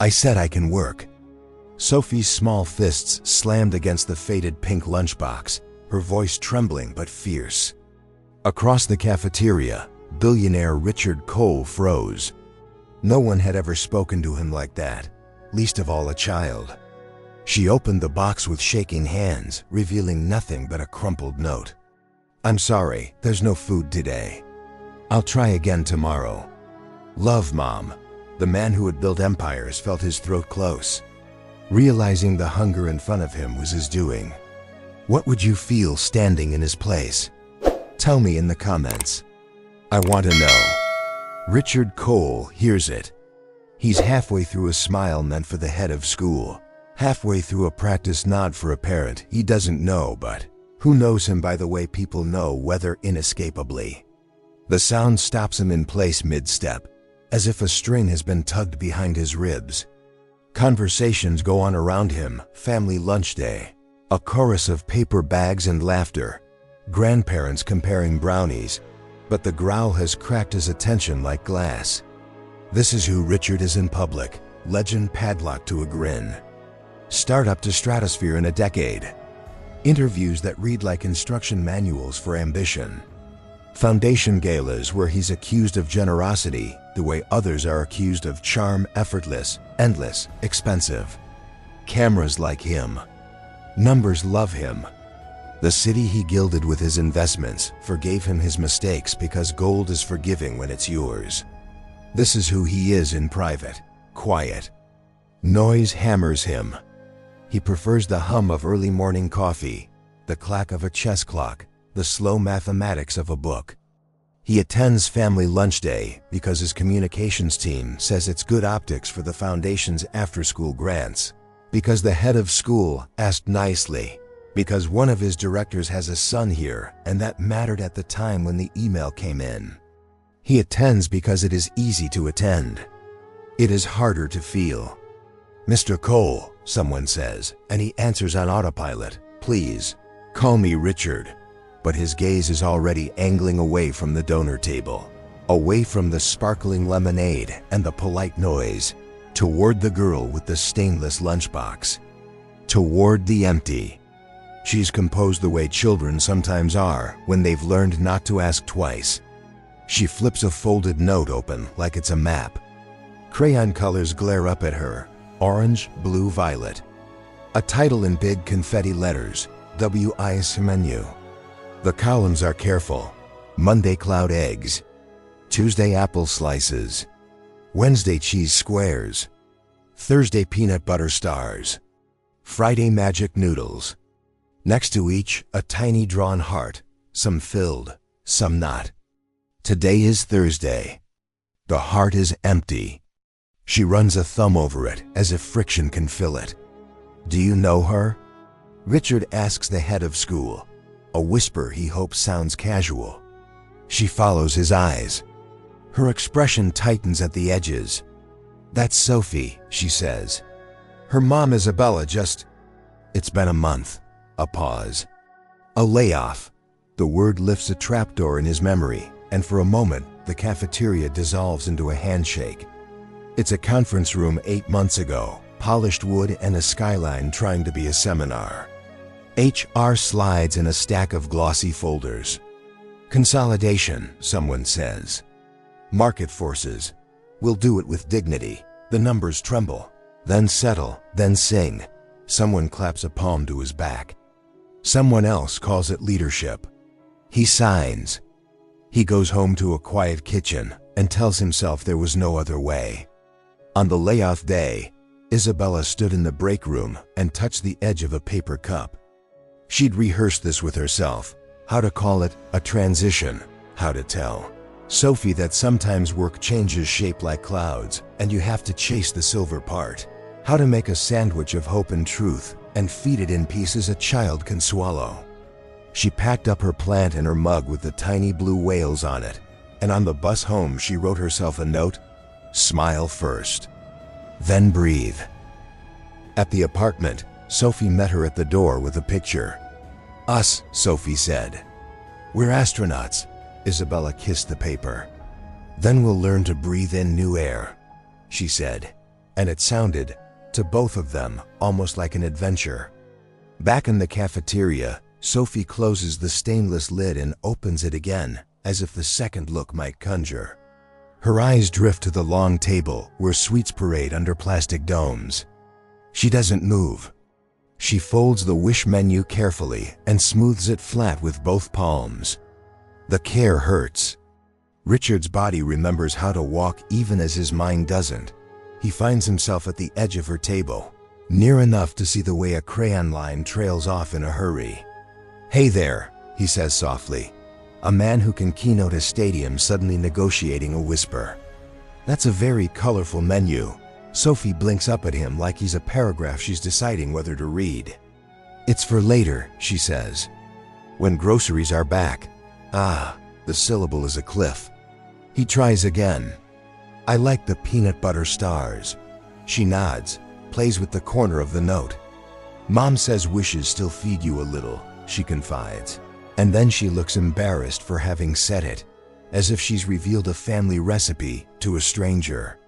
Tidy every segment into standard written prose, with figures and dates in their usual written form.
I said I can work. Sophie's small fists slammed against the faded pink lunchbox, her voice trembling but fierce. Across the cafeteria, billionaire Richard Cole froze. No one had ever spoken to him like that, least of all a child. She opened the box with shaking hands, revealing nothing but a crumpled note. I'm sorry, there's no food today. I'll try again tomorrow. Love, Mom. The man who had built empires felt his throat close. Realizing the hunger in front of him was his doing. What would you feel standing in his place? Tell me in the comments. I want to know. Richard Cole hears it. He's halfway through a smile meant for the head of school, halfway through a practiced nod for a parent he doesn't know, but who knows him by the way people know weather inescapably. The sound stops him in place mid-step, as if a string has been tugged behind his ribs. Conversations go on around him, family lunch day, a chorus of paper bags and laughter, grandparents comparing brownies, but the growl has cracked his attention like glass. This is who Richard is in public, legend padlocked to a grin. Startup to stratosphere in a decade. Interviews that read like instruction manuals for ambition. Foundation galas where he's accused of generosity the way others are accused of charm, effortless, endless, expensive. Cameras like him. Numbers love him. The city he gilded with his investments forgave him his mistakes because gold is forgiving when it's yours. This is who he is in private, quiet. Noise hammers him. He prefers the hum of early morning coffee, the clack of a chess clock, the slow mathematics of a book. He attends family lunch day because his communications team says it's good optics for the foundation's after-school grants, because the head of school asked nicely, because one of his directors has a son here and that mattered at the time when the email came in. He attends because it is easy to attend. It is harder to feel. Mr. Cole, someone says, and he answers on autopilot, please, call me Richard. But his gaze is already angling away from the donor table, away from the sparkling lemonade and the polite noise, toward the girl with the stainless lunchbox, toward the empty. She's composed the way children sometimes are when they've learned not to ask twice. She flips a folded note open like it's a map. Crayon colors glare up at her, orange, blue, violet. A title in big confetti letters, W.I.S. menu. The columns are careful. Monday cloud eggs. Tuesday apple slices. Wednesday cheese squares. Thursday peanut butter stars. Friday magic noodles. Next to each, a tiny drawn heart, some filled, some not. Today is Thursday. The heart is empty. She runs a thumb over it as if friction can fill it. Do you know her? Richard asks the head of school. A whisper he hopes sounds casual. She follows his eyes. Her expression tightens at the edges. That's Sophie, she says. Her mom Isabella just... It's been a month. A pause. A layoff. The word lifts a trapdoor in his memory, and for a moment, the cafeteria dissolves into a handshake. It's a conference room 8 months ago, polished wood and a skyline trying to be a seminar. HR slides in a stack of glossy folders. Consolidation, someone says. Market forces. We'll do it with dignity. The numbers tremble, then settle, then sing. Someone claps a palm to his back. Someone else calls it leadership. He signs. He goes home to a quiet kitchen and tells himself there was no other way. On the layoff day, Isabella stood in the break room and touched the edge of a paper cup. She'd rehearsed this with herself, how to call it a transition, how to tell Sophie that sometimes work changes shape like clouds and you have to chase the silver part, how to make a sandwich of hope and truth and feed it in pieces a child can swallow. She packed up her plant and her mug with the tiny blue whales on it, and on the bus home she wrote herself a note, smile first, then breathe. At the apartment, Sophie met her at the door with a picture. Us, Sophie said. We're astronauts. Isabella kissed the paper. Then we'll learn to breathe in new air, she said. and it sounded, to both of them, almost like an adventure. Back in the cafeteria, Sophie closes the stainless lid and opens it again, as if the second look might conjure. Her eyes drift to the long table where sweets parade under plastic domes. She doesn't move. She folds the wish menu carefully and smooths it flat with both palms. The care hurts. Richard's body remembers how to walk even as his mind doesn't. He finds himself at the edge of her table, near enough to see the way a crayon line trails off in a hurry. "Hey there," he says softly. A man who can keynote a stadium suddenly negotiating a whisper. "That's a very colorful menu." Sophie blinks up at him like he's a paragraph she's deciding whether to read. "It's for later," she says. "When groceries are back." Ah, the syllable is a cliff. He tries again. "I like the peanut butter stars." She nods, plays with the corner of the note. "Mom says wishes still feed you a little," she confides. And then she looks embarrassed for having said it, as if she's revealed a family recipe to a stranger.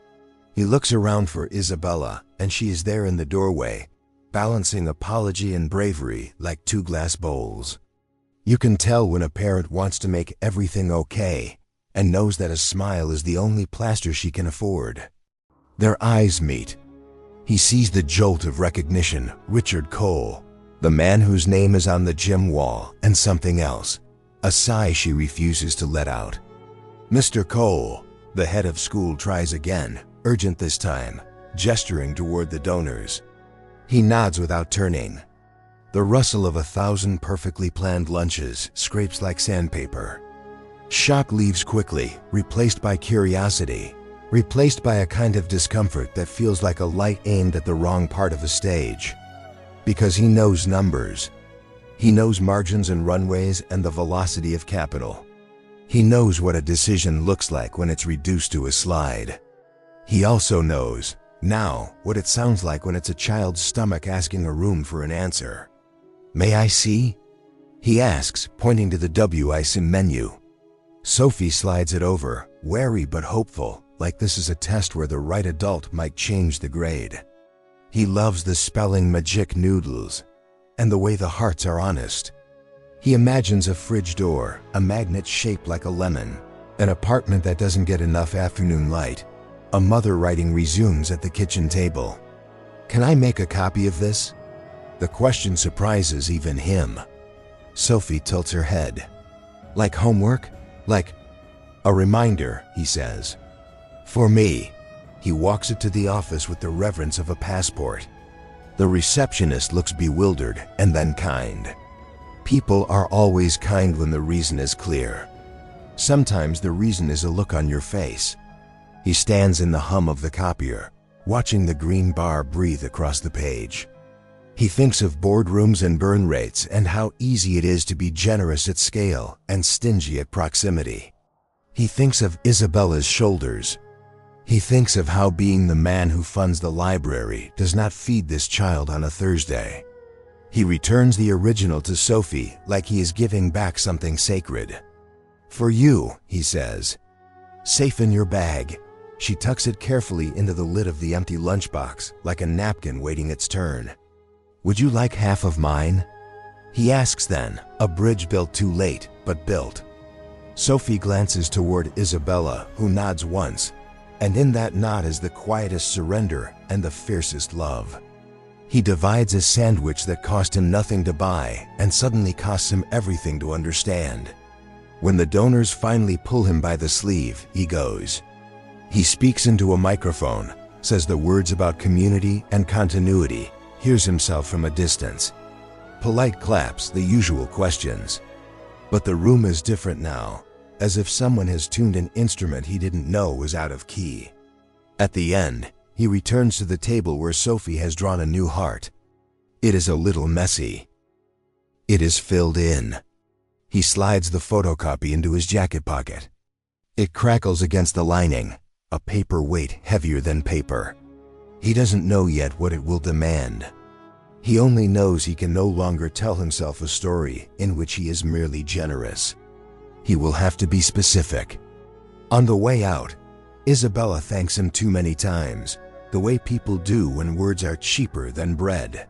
He looks around for Isabella, and she is there in the doorway, balancing apology and bravery like two glass bowls. You can tell when a parent wants to make everything okay and knows that a smile is the only plaster she can afford. Their eyes meet. He sees the jolt of recognition, Richard Cole, the man whose name is on the gym wall, and something else, a sigh she refuses to let out. "Mr. Cole," the head of school tries again, urgent this time, gesturing toward the donors. He nods without turning. The rustle of 1,000 perfectly planned lunches scrapes like sandpaper. Shock leaves quickly, replaced by curiosity, replaced by a kind of discomfort that feels like a light aimed at the wrong part of a stage. Because he knows numbers. He knows margins and runways and the velocity of capital. He knows what a decision looks like when it's reduced to a slide. He also knows, now, what it sounds like when it's a child's stomach asking a room for an answer. "May I see?" he asks, pointing to the WIC menu. Sophie slides it over, wary but hopeful, like this is a test where the right adult might change the grade. He loves the spelling magic noodles, and the way the hearts are honest. He imagines a fridge door, a magnet shaped like a lemon, an apartment that doesn't get enough afternoon light. A mother writing resumes at the kitchen table. "Can I make a copy of this?" The question surprises even him. Sophie tilts her head. "Like homework? Like a reminder," he says. "For me." He walks it to the office with the reverence of a passport. The receptionist looks bewildered and then kind. People are always kind when the reason is clear. Sometimes the reason is a look on your face. He stands in the hum of the copier, watching the green bar breathe across the page. He thinks of boardrooms and burn rates and how easy it is to be generous at scale and stingy at proximity. He thinks of Isabella's shoulders. He thinks of how being the man who funds the library does not feed this child on a Thursday. He returns the original to Sophie like he is giving back something sacred. "For you," he says. "Safe in your bag." She tucks it carefully into the lid of the empty lunchbox, like a napkin waiting its turn. "Would you like half of mine?" He asks then, a bridge built too late, but built. Sophie glances toward Isabella, who nods once, and in that nod is the quietest surrender and the fiercest love. He divides a sandwich that cost him nothing to buy and suddenly costs him everything to understand. When the donors finally pull him by the sleeve, he goes. He speaks into a microphone, says the words about community and continuity, hears himself from a distance. Polite claps, the usual questions. But the room is different now, as if someone has tuned an instrument he didn't know was out of key. At the end, he returns to the table where Sophie has drawn a new heart. It is a little messy. It is filled in. He slides the photocopy into his jacket pocket. It crackles against the lining, a paper weight heavier than paper. He doesn't know yet what it will demand. He only knows he can no longer tell himself a story in which he is merely generous. He will have to be specific. On the way out, Isabella thanks him too many times, the way people do when words are cheaper than bread.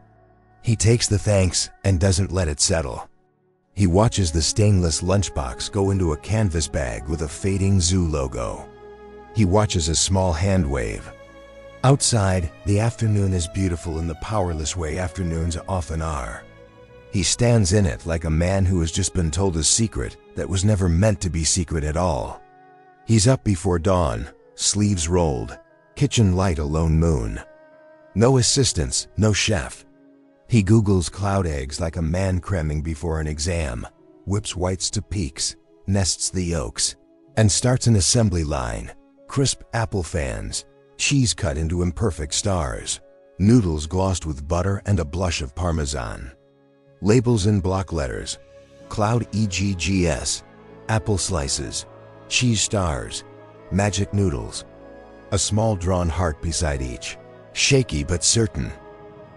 He takes the thanks and doesn't let it settle. He watches the stainless lunchbox go into a canvas bag with a fading zoo logo. He watches a small hand wave. Outside, the afternoon is beautiful in the powerless way afternoons often are. He stands in it like a man who has just been told a secret that was never meant to be secret at all. He's up before dawn, sleeves rolled, kitchen light a lone moon. No assistants, no chef. He Googles cloud eggs like a man cramming before an exam, whips whites to peaks, nests the yolks, and starts an assembly line. Crisp apple fans, cheese cut into imperfect stars, noodles glossed with butter and a blush of parmesan. Labels in block letters, cloud EGGS, apple slices, cheese stars, magic noodles. A small drawn heart beside each, shaky but certain.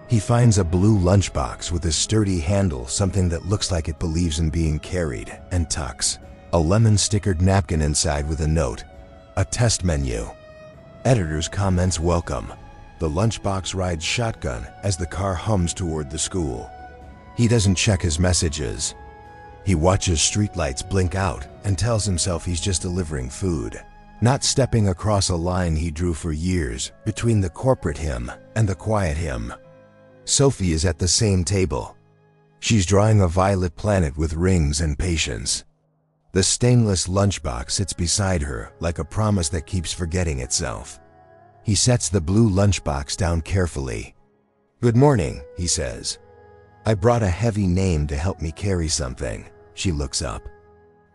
He finds a blue lunchbox with a sturdy handle, something that looks like it believes in being carried, and tucks. A lemon-stickered napkin inside with a note. A test menu. Editor's comments welcome. The lunchbox rides shotgun as the car hums toward the school. He doesn't check his messages. He watches streetlights blink out and tells himself he's just delivering food, not stepping across a line he drew for years between the corporate him and the quiet him. Sophie is at the same table. She's drawing a violet planet with rings and patience. The stainless lunchbox sits beside her like a promise that keeps forgetting itself. He sets the blue lunchbox down carefully. "Good morning," he says. "I brought a heavy name to help me carry something." She looks up.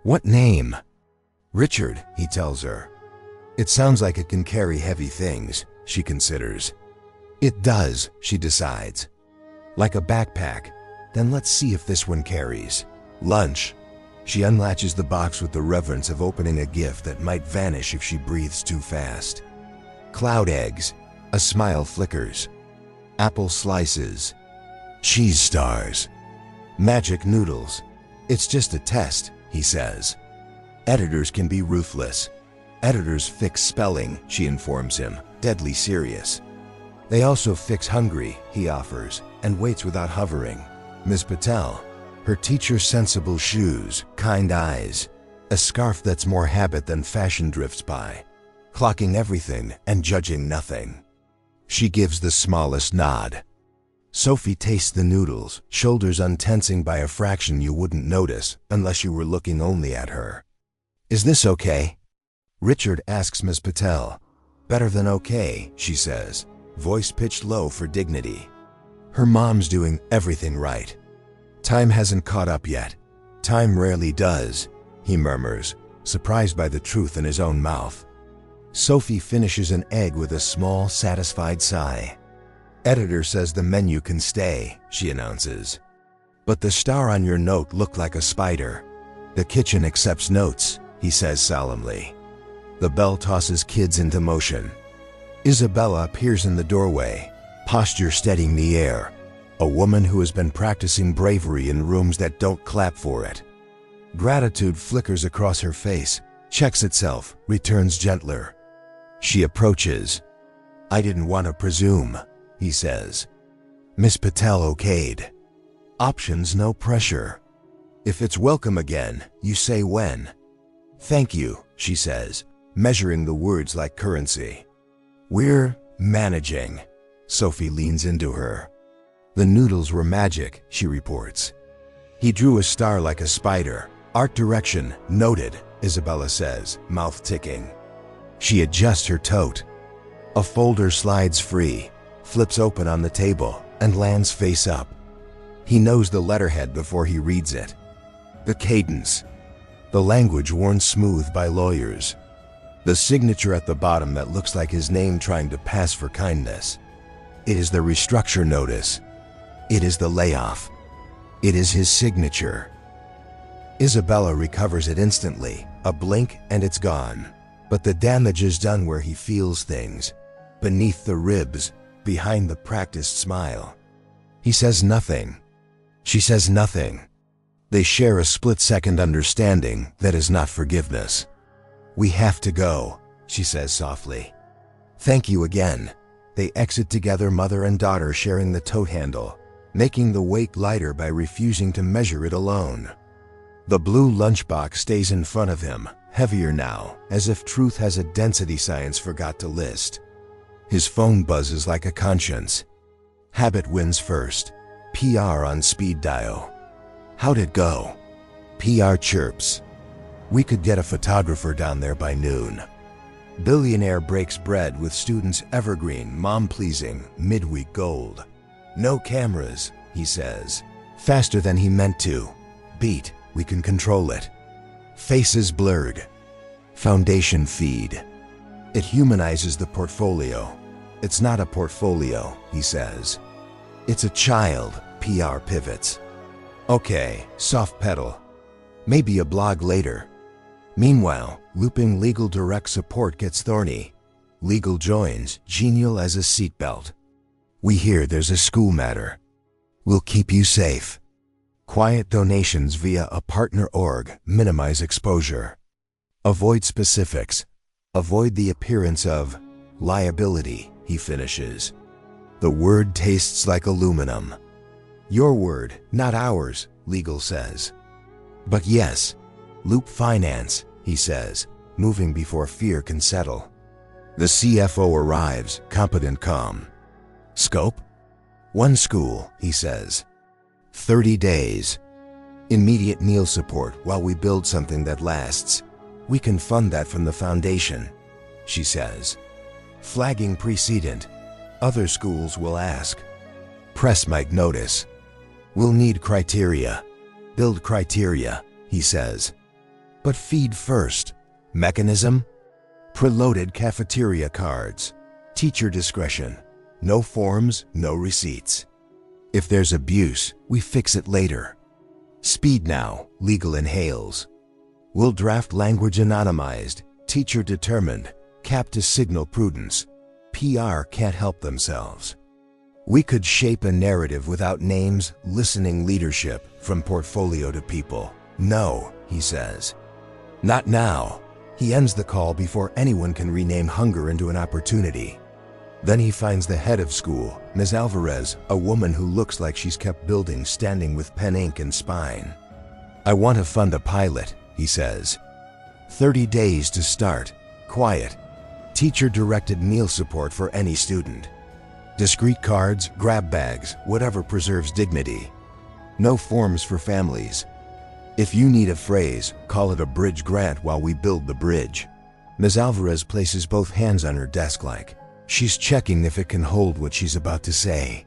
"What name?" "Richard," he tells her. It sounds like it can carry heavy things, she considers. It does, she decides. Like a backpack. Then let's see if this one carries. Lunch. She unlatches the box with the reverence of opening a gift that might vanish if she breathes too fast. Cloud eggs. A smile flickers. Apple slices. Cheese stars. Magic noodles. It's just a test, he says. Editors can be ruthless. Editors fix spelling, she informs him, deadly serious. They also fix hungry, he offers, and waits without hovering. Miss Patel. Her teacher's sensible shoes, kind eyes. A scarf that's more habit than fashion drifts by. Clocking everything and judging nothing. She gives the smallest nod. Sophie tastes the noodles, shoulders untensing by a fraction you wouldn't notice unless you were looking only at her. "Is this okay?" Richard asks Miss Patel. "Better than okay," she says, voice pitched low for dignity. Her mom's doing everything right. Time hasn't caught up yet. Time rarely does, he murmurs, surprised by the truth in his own mouth. Sophie finishes an egg with a small, satisfied sigh. "Editor says the menu can stay," she announces. "But the star on your note looked like a spider." "The kitchen accepts notes," he says solemnly. The bell tosses kids into motion. Isabella appears in the doorway, posture steadying the air, a woman who has been practicing bravery in rooms that don't clap for it. Gratitude flickers across her face, checks itself, returns gentler. She approaches. "I didn't want to presume," he says. Miss Patel okayed. "Options, no pressure. If it's welcome again, you say when." "Thank you," she says, measuring the words like currency. "We're managing." Sophie leans into her. "The noodles were magic," she reports. "He drew a star like a spider. Art direction, noted," Isabella says, mouth ticking. She adjusts her tote. A folder slides free, flips open on the table, and lands face up. He knows the letterhead before he reads it. The cadence. The language worn smooth by lawyers. The signature at the bottom that looks like his name trying to pass for kindness. It is the restructure notice. It is the layoff. It is his signature. Isabella recovers it instantly, a blink and it's gone. But the damage is done where he feels things. Beneath the ribs, behind the practiced smile. He says nothing. She says nothing. They share a split-second understanding that is not forgiveness. "We have to go," she says softly. "Thank you again." They exit together, mother and daughter sharing the tote handle, making the weight lighter by refusing to measure it alone. The blue lunchbox stays in front of him, heavier now, as if truth has a density science forgot to list. His phone buzzes like a conscience. Habit wins first. PR on speed dial. How'd it go? PR chirps. We could get a photographer down there by noon. Billionaire breaks bread with students' evergreen, mom-pleasing, midweek gold. No cameras, he says. Faster than he meant to. Beat, we can control it. Faces blurred. Foundation feed. It humanizes the portfolio. It's not a portfolio, he says. It's a child, PR pivots. Okay, soft pedal. Maybe a blog later. Meanwhile, looping legal direct support gets thorny. Legal joins, genial as a seatbelt. We hear there's a school matter. We'll keep you safe. Quiet donations via a partner org minimize exposure. Avoid specifics. Avoid the appearance of liability, he finishes. The word tastes like aluminum. Your word, not ours, legal says. But yes, loop finance, he says, moving before fear can settle. The CFO arrives, competent calm. Scope? One school, he says. 30 days. Immediate meal support while we build something that lasts. We can fund that from the foundation, she says. Flagging precedent. Other schools will ask. Press might notice. We'll need criteria. Build criteria, he says. But feed first. Mechanism? Preloaded cafeteria cards. Teacher discretion. No forms, no receipts. If there's abuse, we fix it later. Speed now, legal inhales. We'll draft language anonymized, teacher determined, capped to signal prudence. PR can't help themselves. We could shape a narrative without names, listening leadership, from portfolio to people. No, he says. Not now. He ends the call before anyone can rename hunger into an opportunity. Then he finds the head of school, Ms. Alvarez, a woman who looks like she's kept building standing with pen, ink, and spine. I want to fund a pilot, he says. 30 days to start. Quiet. Teacher-directed meal support for any student. Discrete cards, grab bags, whatever preserves dignity. No forms for families. If you need a phrase, call it a bridge grant while we build the bridge. Ms. Alvarez places both hands on her desk like she's checking if it can hold what she's about to say.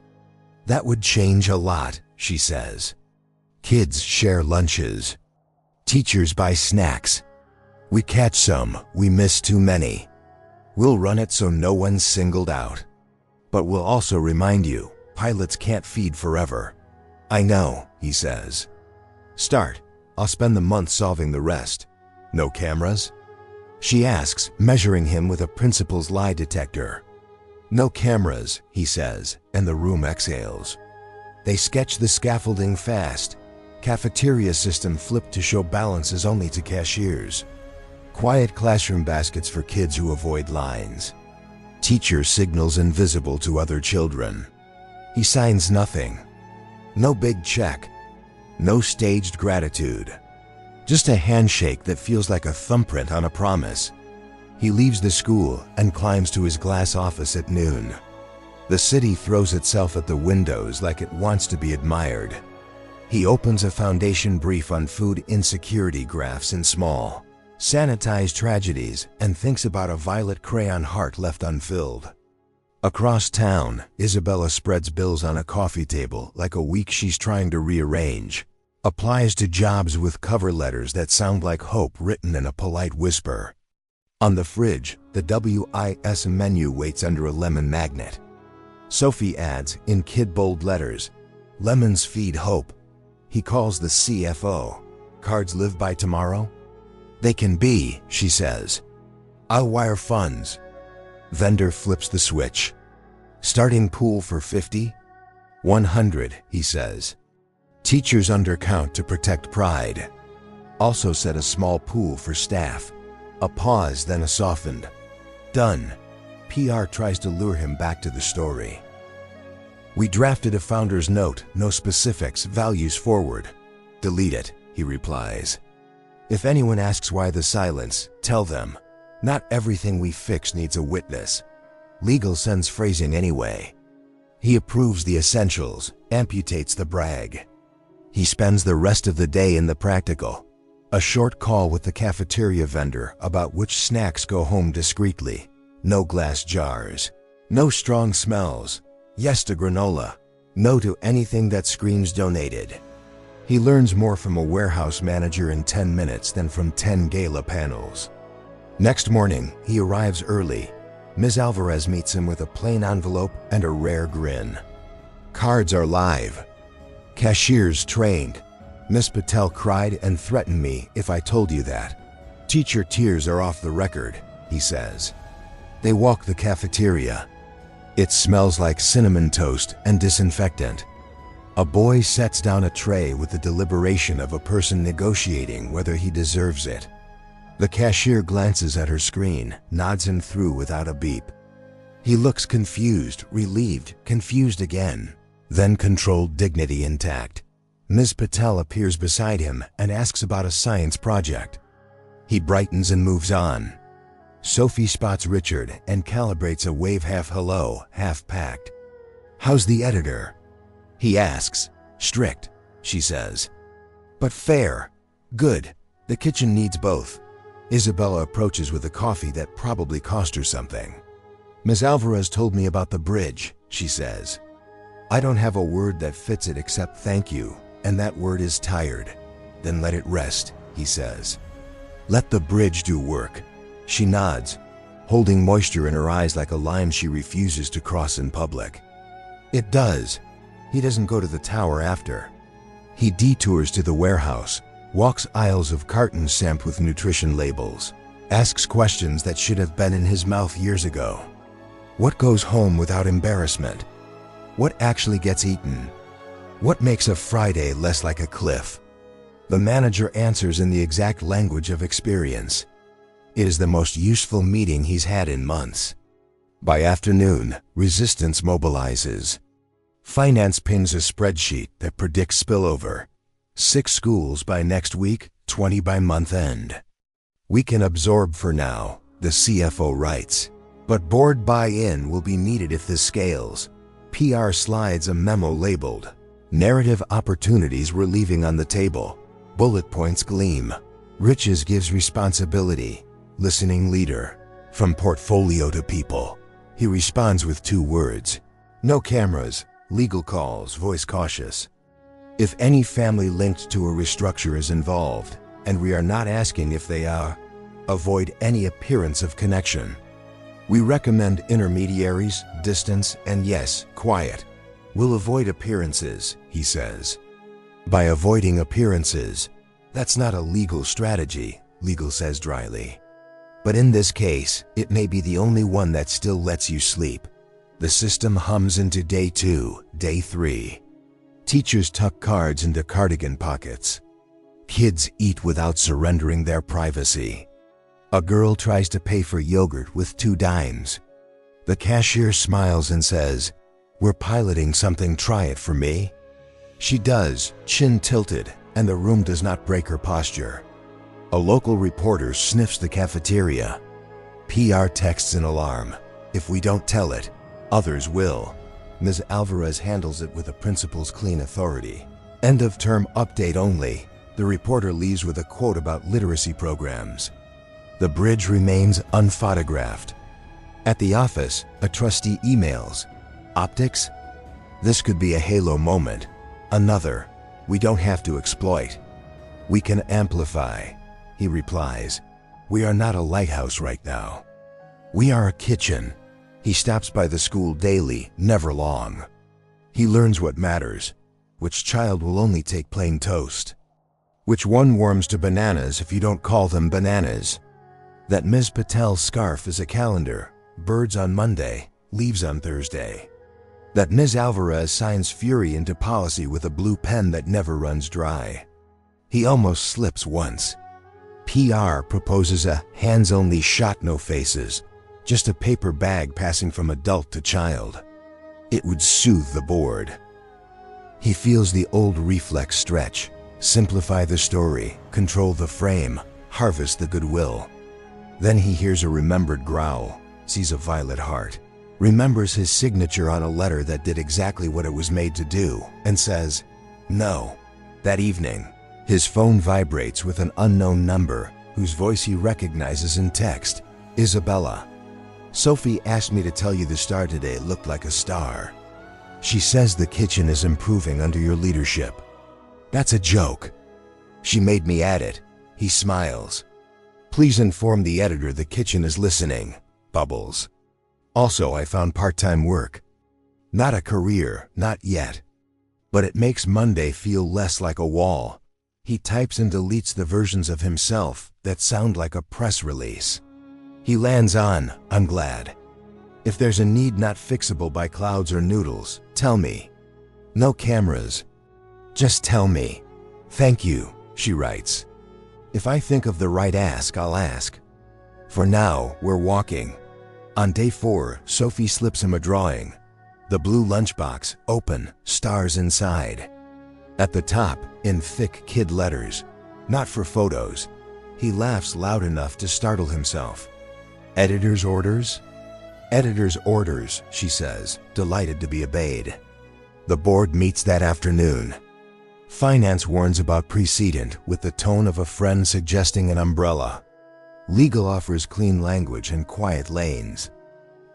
That would change a lot, she says. Kids share lunches. Teachers buy snacks. We catch some, we miss too many. We'll run it so no one's singled out. But we'll also remind you, pilots can't feed forever. I know, he says. Start. I'll spend the month solving the rest. No cameras? She asks, measuring him with a principal's lie detector. No cameras, he says, and the room exhales. They sketch the scaffolding fast. Cafeteria system flipped to show balances only to cashiers. Quiet classroom baskets for kids who avoid lines. Teacher signals invisible to other children. He signs nothing. No big check. No staged gratitude. Just a handshake that feels like a thumbprint on a promise. He leaves the school and climbs to his glass office at noon. The city throws itself at the windows like it wants to be admired. He opens a foundation brief on food insecurity graphs in small, sanitized tragedies and thinks about a violet crayon heart left unfilled. Across town, Isabella spreads bills on a coffee table like a week she's trying to rearrange. Applies to jobs with cover letters that sound like hope written in a polite whisper. On the fridge, the WIS menu waits under a lemon magnet. Sophie adds, in kid bold letters, lemons feed hope. He calls the CFO. Cards live by tomorrow? They can be, she says. I'll wire funds. Vendor flips the switch. Starting pool for 50? 100, he says. Teachers undercount to protect pride. Also set a small pool for staff. A pause, then a softened. Done. PR tries to lure him back to the story. We drafted a founder's note, no specifics, values forward. Delete it, he replies. If anyone asks why the silence, tell them, not everything we fix needs a witness. Legal sends phrasing anyway. He approves the essentials, amputates the brag. He spends the rest of the day in the practical. A short call with the cafeteria vendor about which snacks go home discreetly. No glass jars. No strong smells. Yes to granola. No to anything that screams donated. He learns more from a warehouse manager in 10 minutes than from 10 gala panels. Next morning, he arrives early. Ms. Alvarez meets him with a plain envelope and a rare grin. Cards are live. Cashiers trained. Miss Patel cried and threatened me if I told you that. Teacher tears are off the record, he says. They walk the cafeteria. It smells like cinnamon toast and disinfectant. A boy sets down a tray with the deliberation of a person negotiating whether he deserves it. The cashier glances at her screen, nods him through without a beep. He looks confused, relieved, confused again, then controlled dignity intact. Ms. Patel appears beside him and asks about a science project. He brightens and moves on. Sophie spots Richard and calibrates a wave half hello, half packed. How's the editor? He asks. Strict, she says. But fair. Good. The kitchen needs both. Isabella approaches with a coffee that probably cost her something. Ms. Alvarez told me about the bridge, she says. I don't have a word that fits it except thank you, and that word is tired. Then let it rest, he says. Let the bridge do work. She nods, holding moisture in her eyes like a line she refuses to cross in public. It does. He doesn't go to the tower after. He detours to the warehouse, walks aisles of cartons stamped with nutrition labels, asks questions that should have been in his mouth years ago. What goes home without embarrassment? What actually gets eaten? What makes a Friday less like a cliff? The manager answers in the exact language of experience. It is the most useful meeting he's had in months. By afternoon, resistance mobilizes. Finance pins a spreadsheet that predicts spillover. 6 schools by next week, 20 by month end. We can absorb for now, the CFO writes. But board buy-in will be needed if this scales. PR slides a memo labeled, Narrative opportunities we're leaving on the table. Bullet points gleam. Riches gives responsibility. Listening leader. From portfolio to people. He responds with 2 words. No cameras. Legal calls, voice cautious. If any family linked to a restructure is involved, and we are not asking if they are, avoid any appearance of connection. We recommend intermediaries, distance, and yes, quiet. We'll avoid appearances, he says. By avoiding appearances, that's not a legal strategy, legal says dryly. But in this case, it may be the only one that still lets you sleep. The system hums into day 2, day 3. Teachers tuck cards into cardigan pockets. Kids eat without surrendering their privacy. A girl tries to pay for yogurt with 2 dimes. The cashier smiles and says, "We're piloting something, try it for me." She does, chin tilted, and the room does not break her posture. A local reporter sniffs the cafeteria. PR texts an alarm. If we don't tell it, others will. Ms. Alvarez handles it with a principal's clean authority. End of term update only. The reporter leaves with a quote about literacy programs. The bridge remains unphotographed. At the office, a trustee emails. Optics? This could be a halo moment. Another. We don't have to exploit. We can amplify. He replies. We are not a lighthouse right now. We are a kitchen. He stops by the school daily, never long. He learns what matters. Which child will only take plain toast? Which one warms to bananas if you don't call them bananas? That Ms. Patel's scarf is a calendar. Birds on Monday, leaves on Thursday. That Ms. Alvarez signs fury into policy with a blue pen that never runs dry. He almost slips once. PR proposes a hands-only shot, no faces. just a paper bag passing from adult to child. It would soothe the bored. He feels the old reflex stretch. Simplify the story, control the frame, harvest the goodwill. Then he hears a remembered growl, sees a violet heart, remembers his signature on a letter that did exactly what it was made to do, and says, no. That evening, his phone vibrates with an unknown number whose voice he recognizes in text. Isabella. Sophie asked me to tell you the star today looked like a star. She says the kitchen is improving under your leadership. That's a joke. She made me add it. He smiles. Please inform the editor the kitchen is listening. Bubbles. Also, I found part-time work. Not a career, not yet. But it makes Monday feel less like a wall. He types and deletes the versions of himself that sound like a press release. He lands on, I'm glad. If there's a need not fixable by clouds or noodles, tell me. No cameras. Just tell me. Thank you, she writes. If I think of the right ask, I'll ask. For now, we're walking. On day 4, Sophie slips him a drawing. The blue lunchbox, open, stars inside. At the top, in thick kid letters, not for photos. He laughs loud enough to startle himself. Editor's orders? Editor's orders, she says, delighted to be obeyed. The board meets that afternoon. Finance warns about precedent with the tone of a friend suggesting an umbrella. Legal offers clean language and quiet lanes.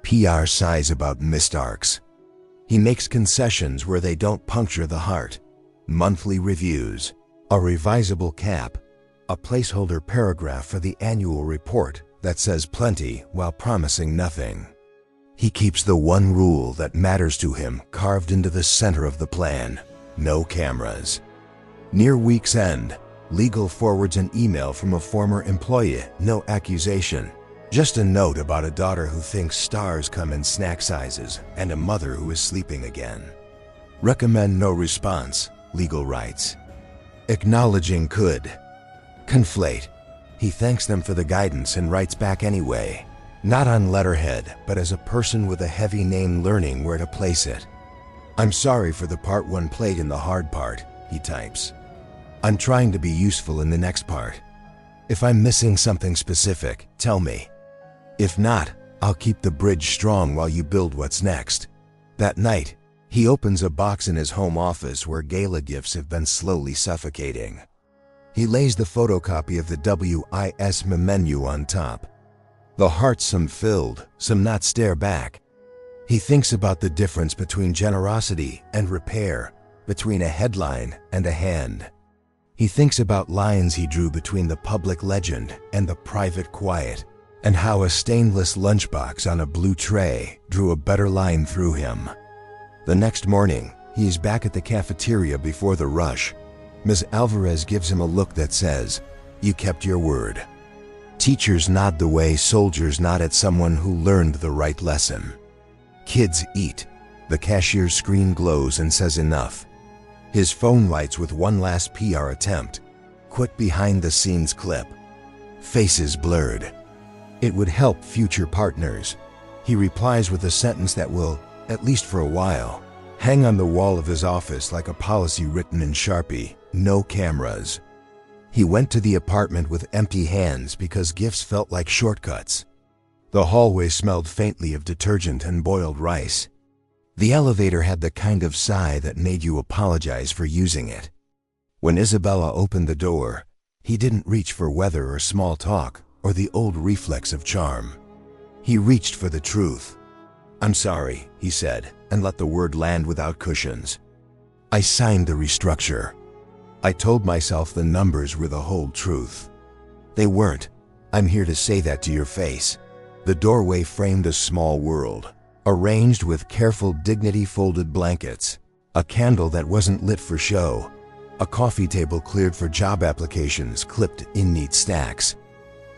PR sighs about missed arcs. He makes concessions where they don't puncture the heart. Monthly reviews, a revisable cap, a placeholder paragraph for the annual report that says plenty while promising nothing. He keeps the one rule that matters to him carved into the center of the plan: no cameras. Near week's end, legal forwards an email from a former employee, no accusation. Just a note about a daughter who thinks stars come in snack sizes and a mother who is sleeping again. Recommend no response, legal writes. Acknowledging could. Conflate. He thanks them for the guidance and writes back anyway. Not on letterhead, but as a person with a heavy name learning where to place it. I'm sorry for the part one played in the hard part, he types. I'm trying to be useful in the next part. If I'm missing something specific, tell me. If not, I'll keep the bridge strong while you build what's next. That night, he opens a box in his home office where gala gifts have been slowly suffocating. He lays the photocopy of the WIS menu on top. The heart, some filled, some not, stare back. He thinks about the difference between generosity and repair, between a headline and a hand. He thinks about lines he drew between the public legend and the private quiet, and how a stainless lunchbox on a blue tray drew a better line through him. The next morning, he is back at the cafeteria before the rush. Ms. Alvarez gives him a look that says, "You kept your word." Teachers nod the way soldiers nod at someone who learned the right lesson. Kids eat. The cashier's screen glows and says enough. His phone lights with one last PR attempt. Quick behind-the-scenes clip. Faces blurred. It would help future partners. He replies with a sentence that will, at least for a while, hang on the wall of his office like a policy written in Sharpie: no cameras. He went to the apartment with empty hands because gifts felt like shortcuts. The hallway smelled faintly of detergent and boiled rice. The elevator had the kind of sigh that made you apologize for using it. When Isabella opened the door, he didn't reach for weather or small talk or the old reflex of charm. He reached for the truth. "I'm sorry," he said, and let the word land without cushions. "I signed the restructure. I told myself the numbers were the whole truth. They weren't. I'm here to say that to your face." The doorway framed a small world, arranged with careful dignity folded blankets, a candle that wasn't lit for show, a coffee table cleared for job applications clipped in neat stacks.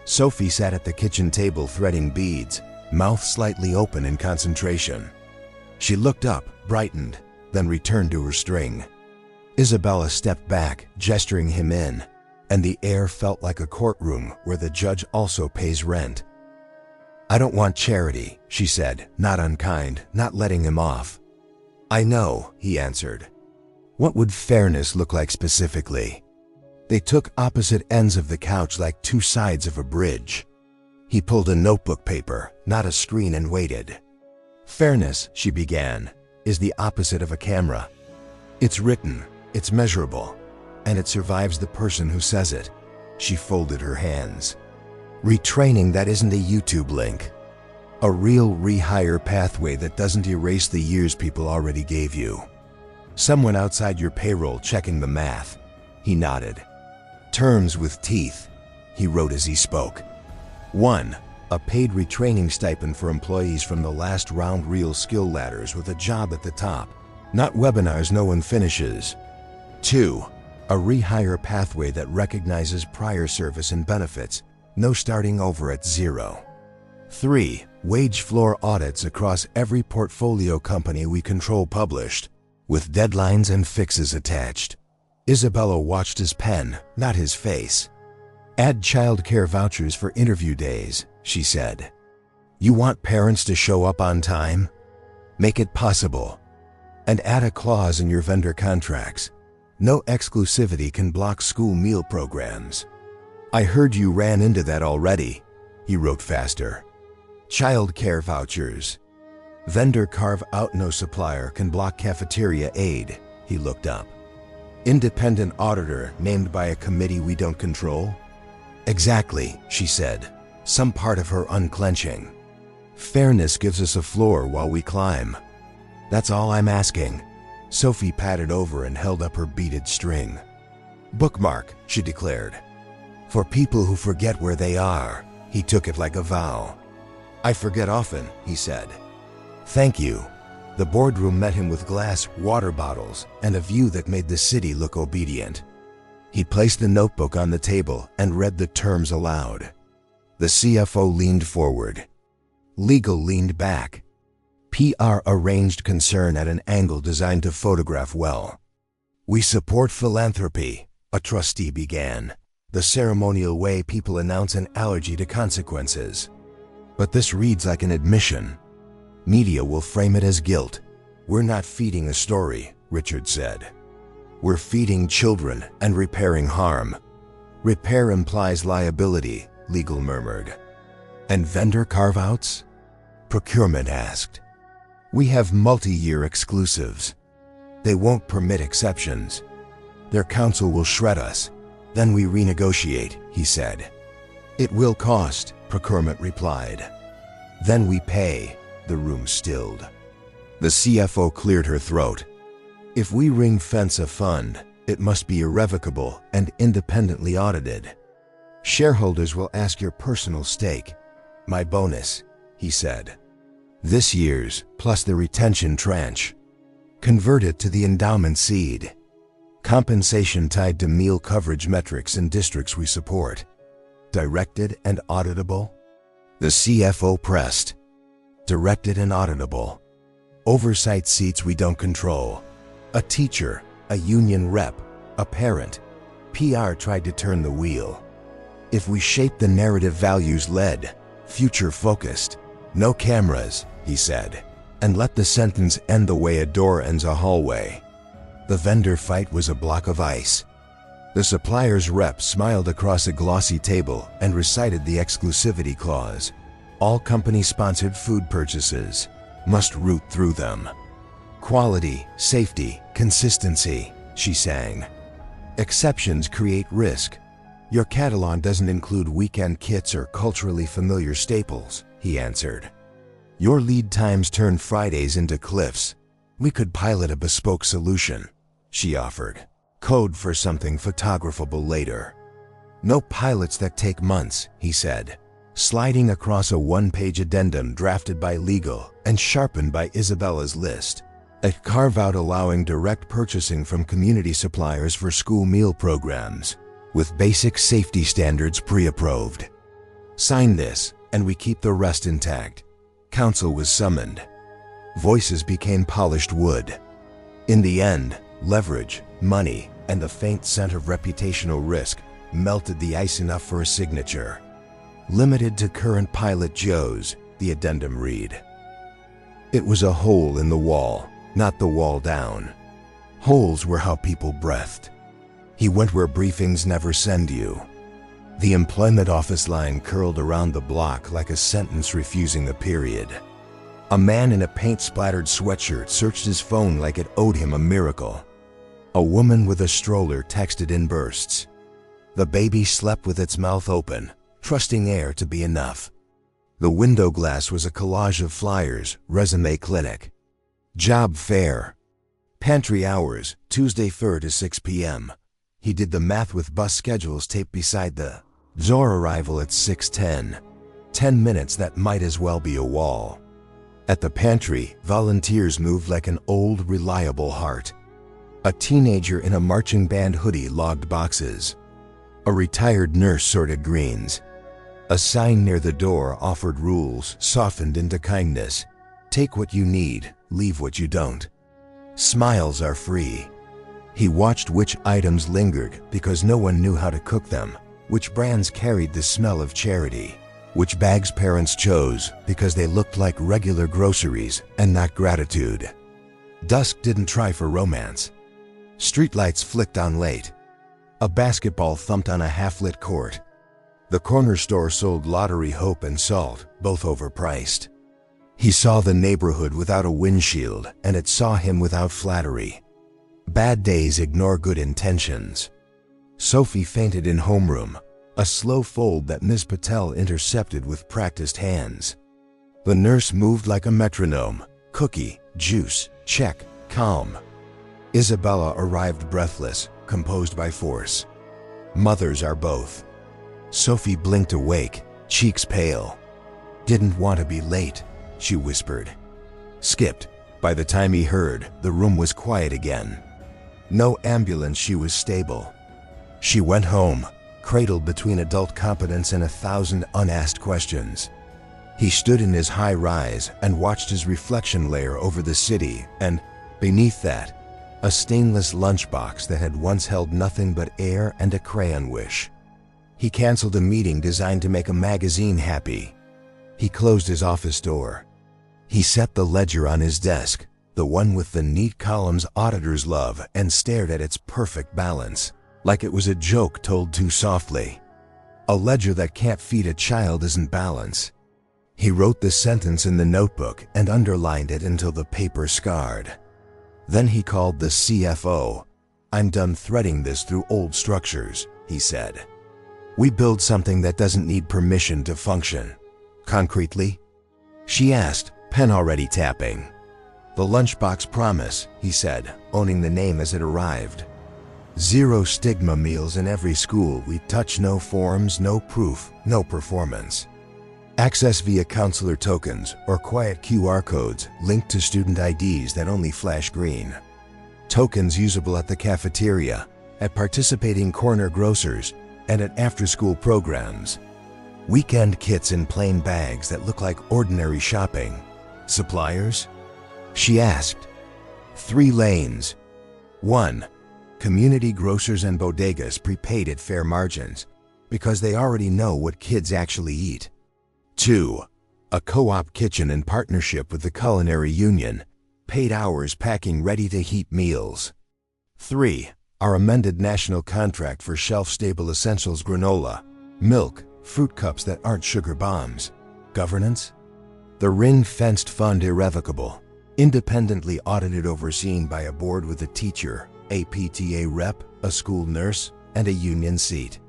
Sophie sat at the kitchen table threading beads, mouth slightly open in concentration. She looked up, brightened, then returned to her string. Isabella stepped back, gesturing him in, and the air felt like a courtroom where the judge also pays rent. I don't want charity, she said, not unkind, not letting him off. I know, he answered. What would fairness look like specifically? They took opposite ends of the couch like two sides of a bridge. He pulled a notebook paper, not a screen, and waited. Fairness, she began, is the opposite of a camera. It's written, it's measurable, and it survives the person who says it. She folded her hands. Retraining that isn't a YouTube link. A real rehire pathway that doesn't erase the years people already gave you. Someone outside your payroll checking the math. He nodded. Terms with teeth, he wrote as he spoke. 1. A paid retraining stipend for employees from the last round, real skill ladders with a job at the top. Not webinars no one finishes. 2. A rehire pathway that recognizes prior service and benefits. No starting over at zero. 3. Wage floor audits across every portfolio company we control published, with deadlines and fixes attached. Isabella watched his pen, not his face. Add childcare vouchers for interview days, she said. You want parents to show up on time? Make it possible. And add a clause in your vendor contracts. No exclusivity can block school meal programs. I heard you ran into that already, he wrote faster. Childcare vouchers. Vendor carve out, no supplier can block cafeteria aid, he looked up. Independent auditor named by a committee we don't control? Exactly, she said, some part of her unclenching. Fairness gives us a floor while we climb. That's all I'm asking. Sophie patted over and held up her beaded string. Bookmark, she declared. For people who forget where they are, he took it like a vow. I forget often, he said. Thank you. The boardroom met him with glass water bottles and a view that made the city look obedient. He placed the notebook on the table and read the terms aloud. The CFO leaned forward. Legal leaned back. PR arranged concern at an angle designed to photograph well. We support philanthropy, a trustee began, the ceremonial way people announce an allergy to consequences. But this reads like an admission. Media will frame it as guilt. We're not feeding a story, Richard said. We're feeding children and repairing harm. Repair implies liability, legal murmured. And vendor carve-outs? Procurement asked. We have multi-year exclusives. They won't permit exceptions. Their counsel will shred us. Then we renegotiate, he said. It will cost, procurement replied. Then we pay, the room stilled. The CFO cleared her throat. If we ring-fence a fund, it must be irrevocable and independently audited. Shareholders will ask your personal stake. My bonus, he said. This year's, plus the retention tranche. Convert it to the endowment seed. Compensation tied to meal coverage metrics in districts we support. Directed and auditable? The CFO pressed. Directed and auditable. Oversight seats we don't control. A teacher, a union rep, a parent. PR tried to turn the wheel. If we shape the narrative values-led, future-focused, no cameras, he said, and let the sentence end the way a door ends a hallway. The vendor fight was a block of ice. The supplier's rep smiled across a glossy table and recited the exclusivity clause. All company-sponsored food purchases must root through them. Quality, safety, consistency, she sang. Exceptions create risk. Your catalog doesn't include weekend kits or culturally familiar staples, he answered. Your lead times turn Fridays into cliffs. We could pilot a bespoke solution, she offered. Code for something photographable later. No pilots that take months, he said, sliding across a one-page addendum drafted by legal and sharpened by Isabella's list. A carve-out allowing direct purchasing from community suppliers for school meal programs, with basic safety standards pre-approved. Sign this, and we keep the rest intact. Council was summoned. Voices became polished wood. In the end, leverage, money, and the faint scent of reputational risk melted the ice enough for a signature. Limited to current pilot Joes, the addendum read. It was a hole in the wall, not the wall down. Holes were how people breathed. He went where briefings never send you. The employment office line curled around the block like a sentence refusing the period. A man in a paint-splattered sweatshirt searched his phone like it owed him a miracle. A woman with a stroller texted in bursts. The baby slept with its mouth open, trusting air to be enough. The window glass was a collage of flyers, resume clinic. Job fair. Pantry hours, Tuesday 3 to 6 p.m. He did the math with bus schedules taped beside the door. Arrival at 6:10. 10 minutes that might as well be a wall. At the pantry, volunteers moved like an old, reliable heart. A teenager in a marching band hoodie logged boxes. A retired nurse sorted greens. A sign near the door offered rules softened into kindness. Take what you need, leave what you don't. Smiles are free. He watched which items lingered because no one knew how to cook them, which brands carried the smell of charity, which bags parents chose because they looked like regular groceries and not gratitude. Dusk didn't try for romance. Streetlights flicked on late. A basketball thumped on a half-lit court. The corner store sold lottery hope and salt, both overpriced. He saw the neighborhood without a windshield, and it saw him without flattery. Bad days ignore good intentions. Sophie fainted in homeroom, a slow fold that Ms. Patel intercepted with practiced hands. The nurse moved like a metronome. Cookie, juice, check, calm. Isabella arrived breathless, composed by force. Mothers are both. Sophie blinked awake, cheeks pale. Didn't want to be late, she whispered. Skipped. By the time he heard, the room was quiet again. No ambulance, she was stable. She went home, cradled between adult competence and 1,000 unasked questions. He stood in his high rise and watched his reflection layer over the city, and, beneath that, a stainless lunchbox that had once held nothing but air and a crayon wish. He canceled a meeting designed to make a magazine happy. He closed his office door. He set the ledger on his desk, the one with the neat columns auditors love, and stared at its perfect balance, like it was a joke told too softly. A ledger that can't feed a child isn't balance. He wrote the sentence in the notebook and underlined it until the paper scarred. Then he called the CFO. I'm done threading this through old structures, he said. We build something that doesn't need permission to function. Concretely? She asked, pen already tapping. The lunchbox promise, he said, owning the name as it arrived. 0 stigma meals in every school. We touch no forms, no proof, no performance. Access via counselor tokens or quiet QR codes linked to student IDs that only flash green. Tokens usable at the cafeteria, at participating corner grocers, and at after-school programs. Weekend kits in plain bags that look like ordinary shopping. Suppliers? She asked. 3 lanes. 1. Community grocers and bodegas prepaid at fair margins because they already know what kids actually eat. 2. A co-op kitchen in partnership with the Culinary Union, paid hours packing ready-to-heat meals. 3. Our amended national contract for shelf-stable essentials granola, milk, fruit cups that aren't sugar bombs. Governance? The ring-fenced fund irrevocable, independently audited, overseen by a board with a teacher, a PTA rep, a school nurse, and a union seat.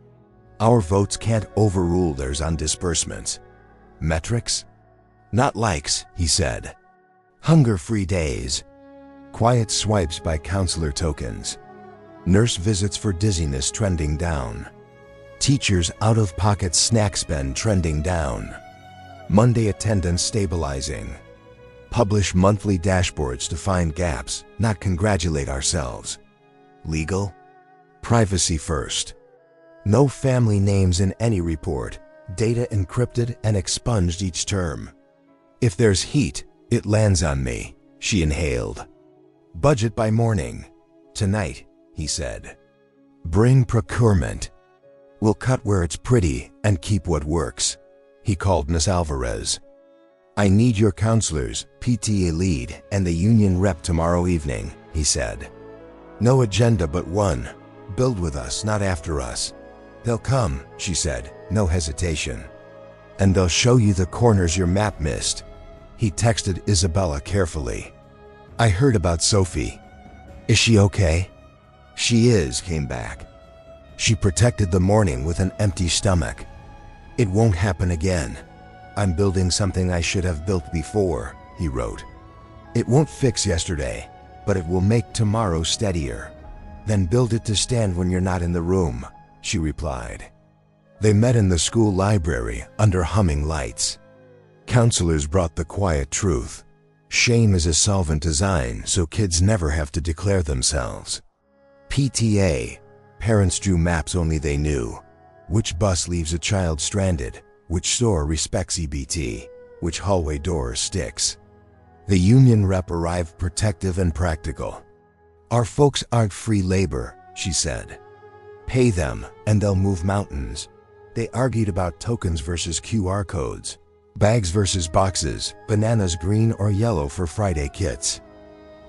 Our votes can't overrule theirs on disbursements. Metrics? Not likes, he said. Hunger-free days. Quiet swipes by counselor tokens. Nurse visits for dizziness trending down. Teachers' out-of-pocket snack spend trending down. Monday attendance stabilizing. Publish monthly dashboards to find gaps, not congratulate ourselves. Legal? Privacy first. No family names in any report. Data encrypted and expunged each term. If there's heat, it lands on me, she inhaled. Budget by morning. Tonight, he said. Bring procurement. We'll cut where it's pretty and keep what works. He called Miss Alvarez. "I need your counselors, PTA lead, and the union rep tomorrow evening," he said. "No agenda but one. Build with us, not after us." "They'll come," she said, no hesitation. "And they'll show you the corners your map missed." He texted Isabella carefully. "I heard about Sophie. Is she okay?" "She is," came back. She protected the morning with an empty stomach. "It won't happen again. I'm building something I should have built before," he wrote. "It won't fix yesterday, but it will make tomorrow steadier. Then build it to stand when you're not in the room," she replied. They met in the school library under humming lights. Counselors brought the quiet truth. Shame is a solvent design so kids never have to declare themselves. PTA, parents drew maps only they knew. Which bus leaves a child stranded? Which store respects EBT? Which hallway door sticks? The union rep arrived protective and practical. "Our folks aren't free labor," she said. "Pay them and they'll move mountains." They argued about tokens versus QR codes, bags versus boxes, bananas green or yellow for Friday kits.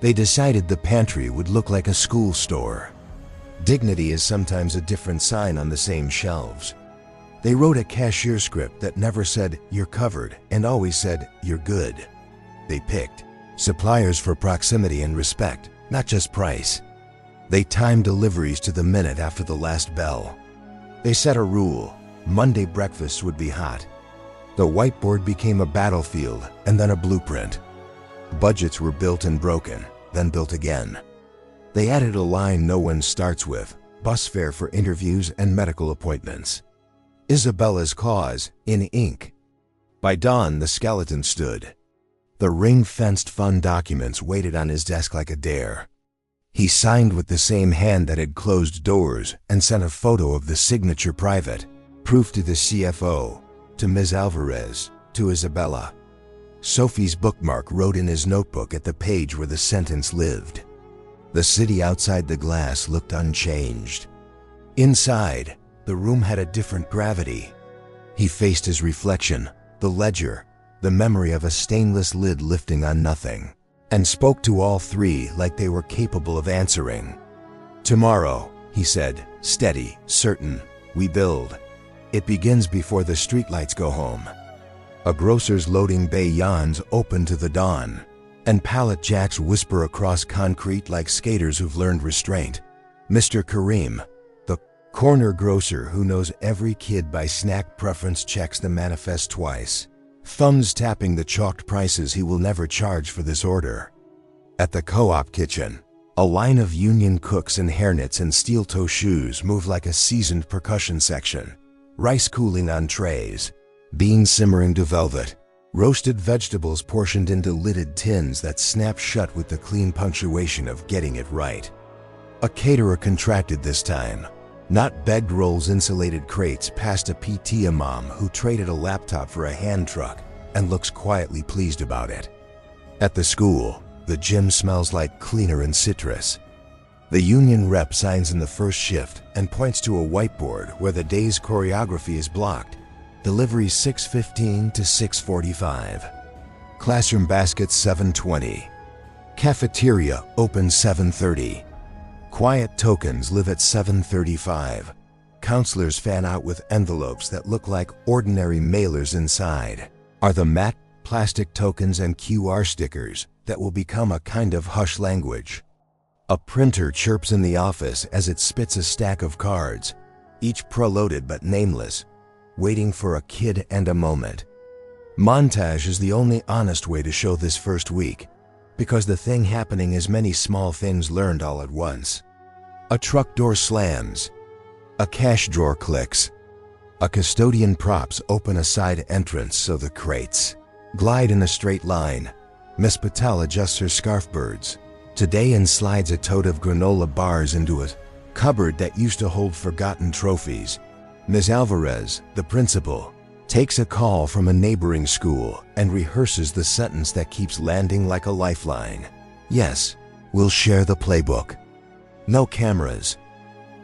They decided the pantry would look like a school store. Dignity is sometimes a different sign on the same shelves. They wrote a cashier script that never said, "You're covered," and always said, "You're good." They picked suppliers for proximity and respect, not just price. They timed deliveries to the minute after the last bell. They set a rule: Monday breakfasts would be hot. The whiteboard became a battlefield and then a blueprint. Budgets were built and broken, then built again. They added a line no one starts with: bus fare for interviews and medical appointments. Isabella's cause, in ink. By dawn, the skeleton stood. The ring-fenced fund documents waited on his desk like a dare. He signed with the same hand that had closed doors and sent a photo of the signature private, proof to the CFO, to Ms. Alvarez, to Isabella. Sophie's bookmark wrote in his notebook at the page where the sentence lived. The city outside the glass looked unchanged. Inside, the room had a different gravity. He faced his reflection, the ledger, the memory of a stainless lid lifting on nothing, and spoke to all three like they were capable of answering. "Tomorrow," he said, steady, certain, "we build. It begins before the streetlights go home." A grocer's loading bay yawns open to the dawn, and pallet jacks whisper across concrete like skaters who've learned restraint. Mr. Kareem, the corner grocer who knows every kid by snack preference, checks the manifest twice, thumbs tapping the chalked prices he will never charge for this order. At the co-op kitchen, a line of union cooks in hairnets and steel-toe shoes move like a seasoned percussion section. Rice cooling on trays, beans simmering to velvet, roasted vegetables portioned into lidded tins that snap shut with the clean punctuation of getting it right. A caterer contracted this time. Not begged rolls insulated crates past a PTA mom who traded a laptop for a hand truck and looks quietly pleased about it. At the school, the gym smells like cleaner and citrus. The union rep signs in the first shift and points to a whiteboard where the day's choreography is blocked. Delivery 6:15 to 6:45. Classroom baskets 7:20. Cafeteria open 7:30. Quiet tokens live at 7:35. Counselors fan out with envelopes that look like ordinary mailers inside. Are the matte plastic tokens and QR stickers that will become a kind of hush language. A printer chirps in the office as it spits a stack of cards, each preloaded but nameless, waiting for a kid and a moment. Montage is the only honest way to show this first week, because the thing happening is many small things learned all at once. A truck door slams. A cash drawer clicks. A custodian props open a side entrance so the crates glide in a straight line. Miss Patel adjusts her scarf birds today and slides a tote of granola bars into a cupboard that used to hold forgotten trophies. Ms. Alvarez, the principal, takes a call from a neighboring school and rehearses the sentence that keeps landing like a lifeline. "Yes, we'll share the playbook." No cameras.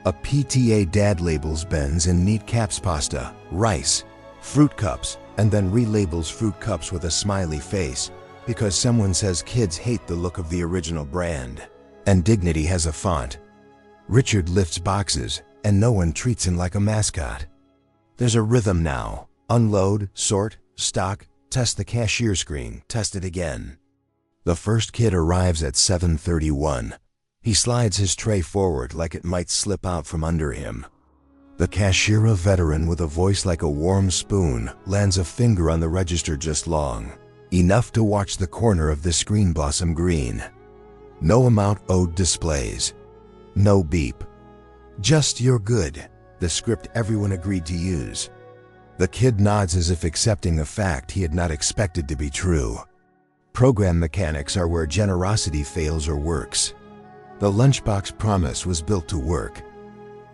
A PTA dad labels Ben's in neat caps pasta, rice, fruit cups, and then relabels fruit cups with a smiley face because someone says kids hate the look of the original brand. And Dignity has a font. Richard lifts boxes, and no one treats him like a mascot. There's a rhythm now. Unload, sort, stock, test the cashier screen, test it again. The first kid arrives at 7:31. He slides his tray forward like it might slip out from under him. The cashier, a veteran with a voice like a warm spoon, lands a finger on the register just long enough to watch the corner of the screen blossom green. No amount owed displays. No beep. Just "you're good," the script everyone agreed to use. The kid nods as if accepting a fact he had not expected to be true. Program mechanics are where generosity fails or works. The Lunchbox promise was built to work.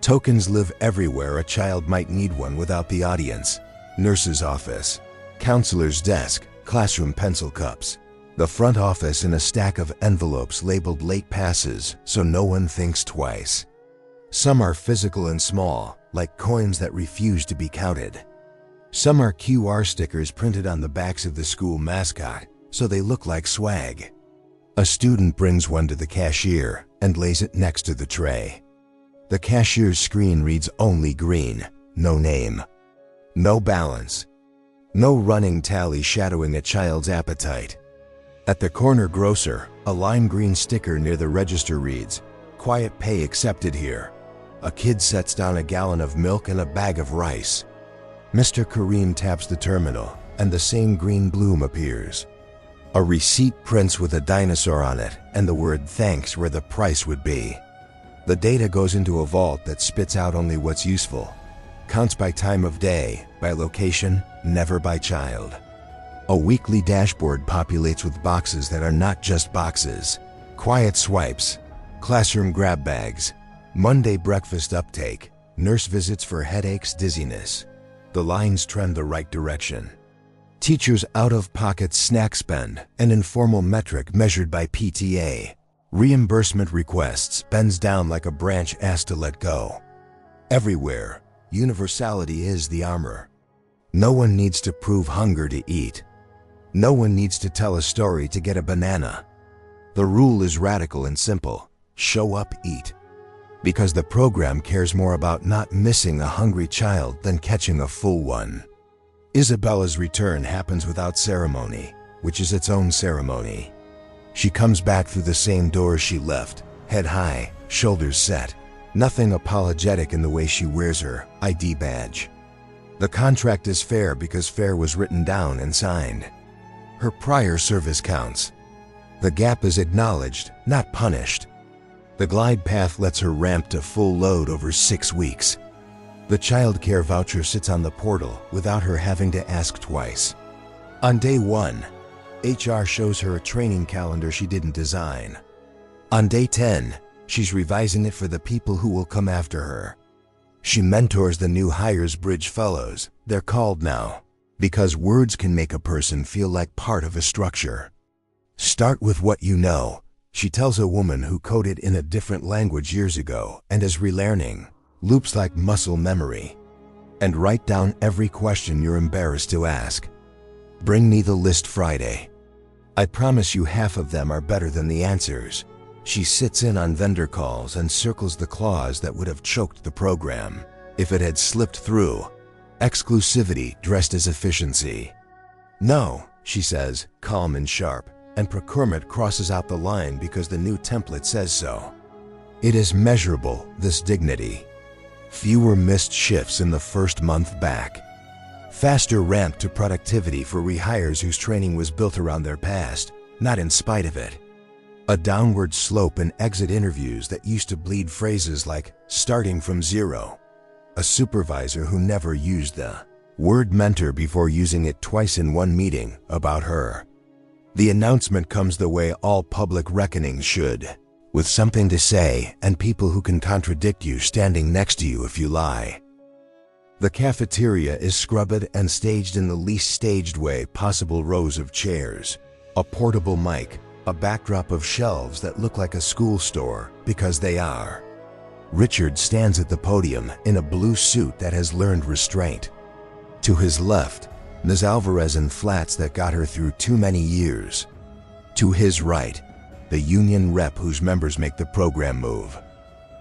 Tokens live everywhere a child might need one without the audience. Nurse's office, counselor's desk, classroom pencil cups. The front office in a stack of envelopes labeled late passes so no one thinks twice. Some are physical and small, like coins that refuse to be counted. Some are QR stickers printed on the backs of the school mascot so they look like swag. A student brings one to the cashier and lays it next to the tray. The cashier's screen reads only green, no name, no balance, no running tally shadowing a child's appetite. At the corner grocer, a lime green sticker near the register reads, "Quiet pay accepted here." A kid sets down a gallon of milk and a bag of rice. Mr. Kareem taps the terminal, and the same green bloom appears. A receipt prints with a dinosaur on it and the word "thanks" where the price would be. The data goes into a vault that spits out only what's useful. Counts by time of day, by location, never by child. A weekly dashboard populates with boxes that are not just boxes. Quiet swipes, classroom grab bags, Monday breakfast uptake, nurse visits for headaches, dizziness. The lines trend the right direction. Teachers' out-of-pocket snack spend, an informal metric measured by PTA. Reimbursement requests bends down like a branch asked to let go. Everywhere, universality is the armor. No one needs to prove hunger to eat. No one needs to tell a story to get a banana. The rule is radical and simple. Show up, eat. Because the program cares more about not missing a hungry child than catching a full one. Isabella's return happens without ceremony, which is its own ceremony. She comes back through the same door she left, head high, shoulders set. Nothing apologetic in the way she wears her ID badge. The contract is fair because fair was written down and signed. Her prior service counts. The gap is acknowledged, not punished. The glide path lets her ramp to full load over 6 weeks. The childcare voucher sits on the portal without her having to ask twice. On day 1, HR shows her a training calendar she didn't design. On day 10, she's revising it for the people who will come after her. She mentors the new hires Bridge Fellows, they're called now, because words can make a person feel like part of a structure. Start with what you know, she tells a woman who coded in a different language years ago and is relearning, loops like muscle memory. And write down every question you're embarrassed to ask. Bring me the list Friday. I promise you half of them are better than the answers. She sits in on vendor calls and circles the clause that would have choked the program if it had slipped through. Exclusivity dressed as efficiency. No, she says, calm and sharp, and procurement crosses out the line because the new template says so. It is measurable, this dignity. Fewer missed shifts in the first month back. Faster ramp to productivity for rehires whose training was built around their past, not in spite of it. A downward slope in exit interviews that used to bleed phrases like starting from zero. A supervisor who never used the word mentor before using it twice in one meeting about her. The announcement comes the way all public reckonings should, with something to say and people who can contradict you standing next to you if you lie. The cafeteria is scrubbed and staged in the least staged way possible. Rows of chairs, a portable mic, a backdrop of shelves that look like a school store because they are. Richard stands at the podium in a blue suit that has learned restraint. To his left, Ms. Alvarez in flats that got her through too many years. To his right, the union rep whose members make the program move.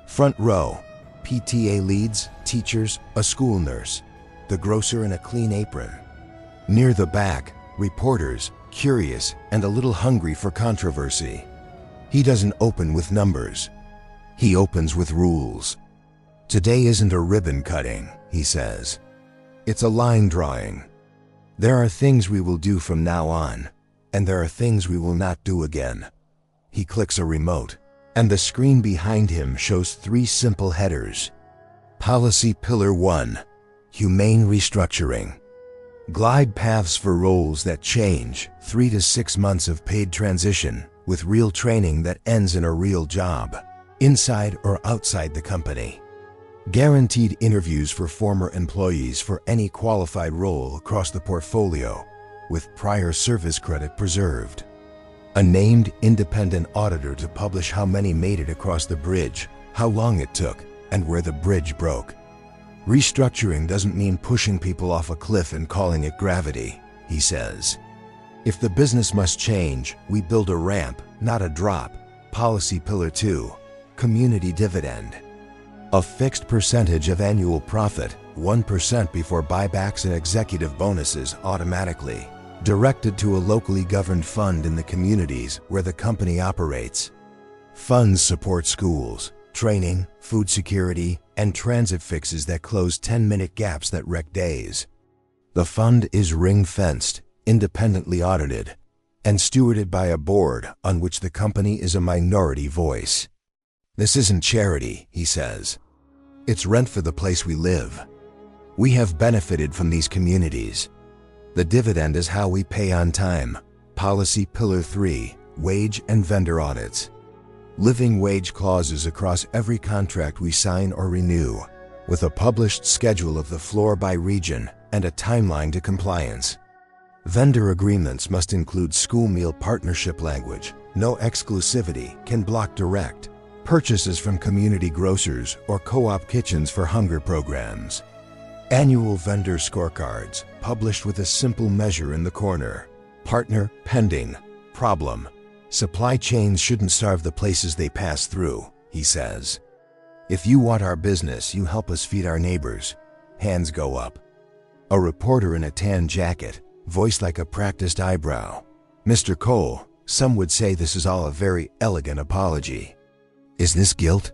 Front row, PTA leads, teachers, a school nurse, the grocer in a clean apron. Near the back, reporters, curious and a little hungry for controversy. He doesn't open with numbers. He opens with rules. Today isn't a ribbon cutting, he says. It's a line drawing. There are things we will do from now on, and there are things we will not do again. He clicks a remote, and the screen behind him shows 3 simple headers. Policy Pillar 1, Humane Restructuring. Glide paths for roles that change, 3 to 6 months of paid transition, with real training that ends in a real job, inside or outside the company. Guaranteed interviews for former employees for any qualified role across the portfolio, with prior service credit preserved. A named independent auditor to publish how many made it across the bridge, how long it took, and where the bridge broke. Restructuring doesn't mean pushing people off a cliff and calling it gravity, he says. If the business must change, we build a ramp, not a drop. Policy Pillar 2, Community Dividend. A fixed percentage of annual profit, 1% before buybacks and executive bonuses automatically, directed to a locally governed fund in the communities where the company operates. Funds support schools, training, food security, and transit fixes that close 10-minute gaps that wreck days. The fund is ring-fenced, independently audited, and stewarded by a board on which the company is a minority voice. This isn't charity, he says. It's rent for the place we live. We have benefited from these communities. The dividend is how we pay on time. Policy Pillar 3, Wage and Vendor Audits. Living wage clauses across every contract we sign or renew, with a published schedule of the floor by region and a timeline to compliance. Vendor agreements must include school meal partnership language, no exclusivity, can block direct purchases from community grocers or co-op kitchens for hunger programs. Annual vendor scorecards, published with a simple measure in the corner. Partner, pending, problem. Supply chains shouldn't starve the places they pass through, he says. If you want our business, you help us feed our neighbors. Hands go up. A reporter in a tan jacket, voice like a practiced eyebrow. Mr. Cole, some would say this is all a very elegant apology. Is this guilt?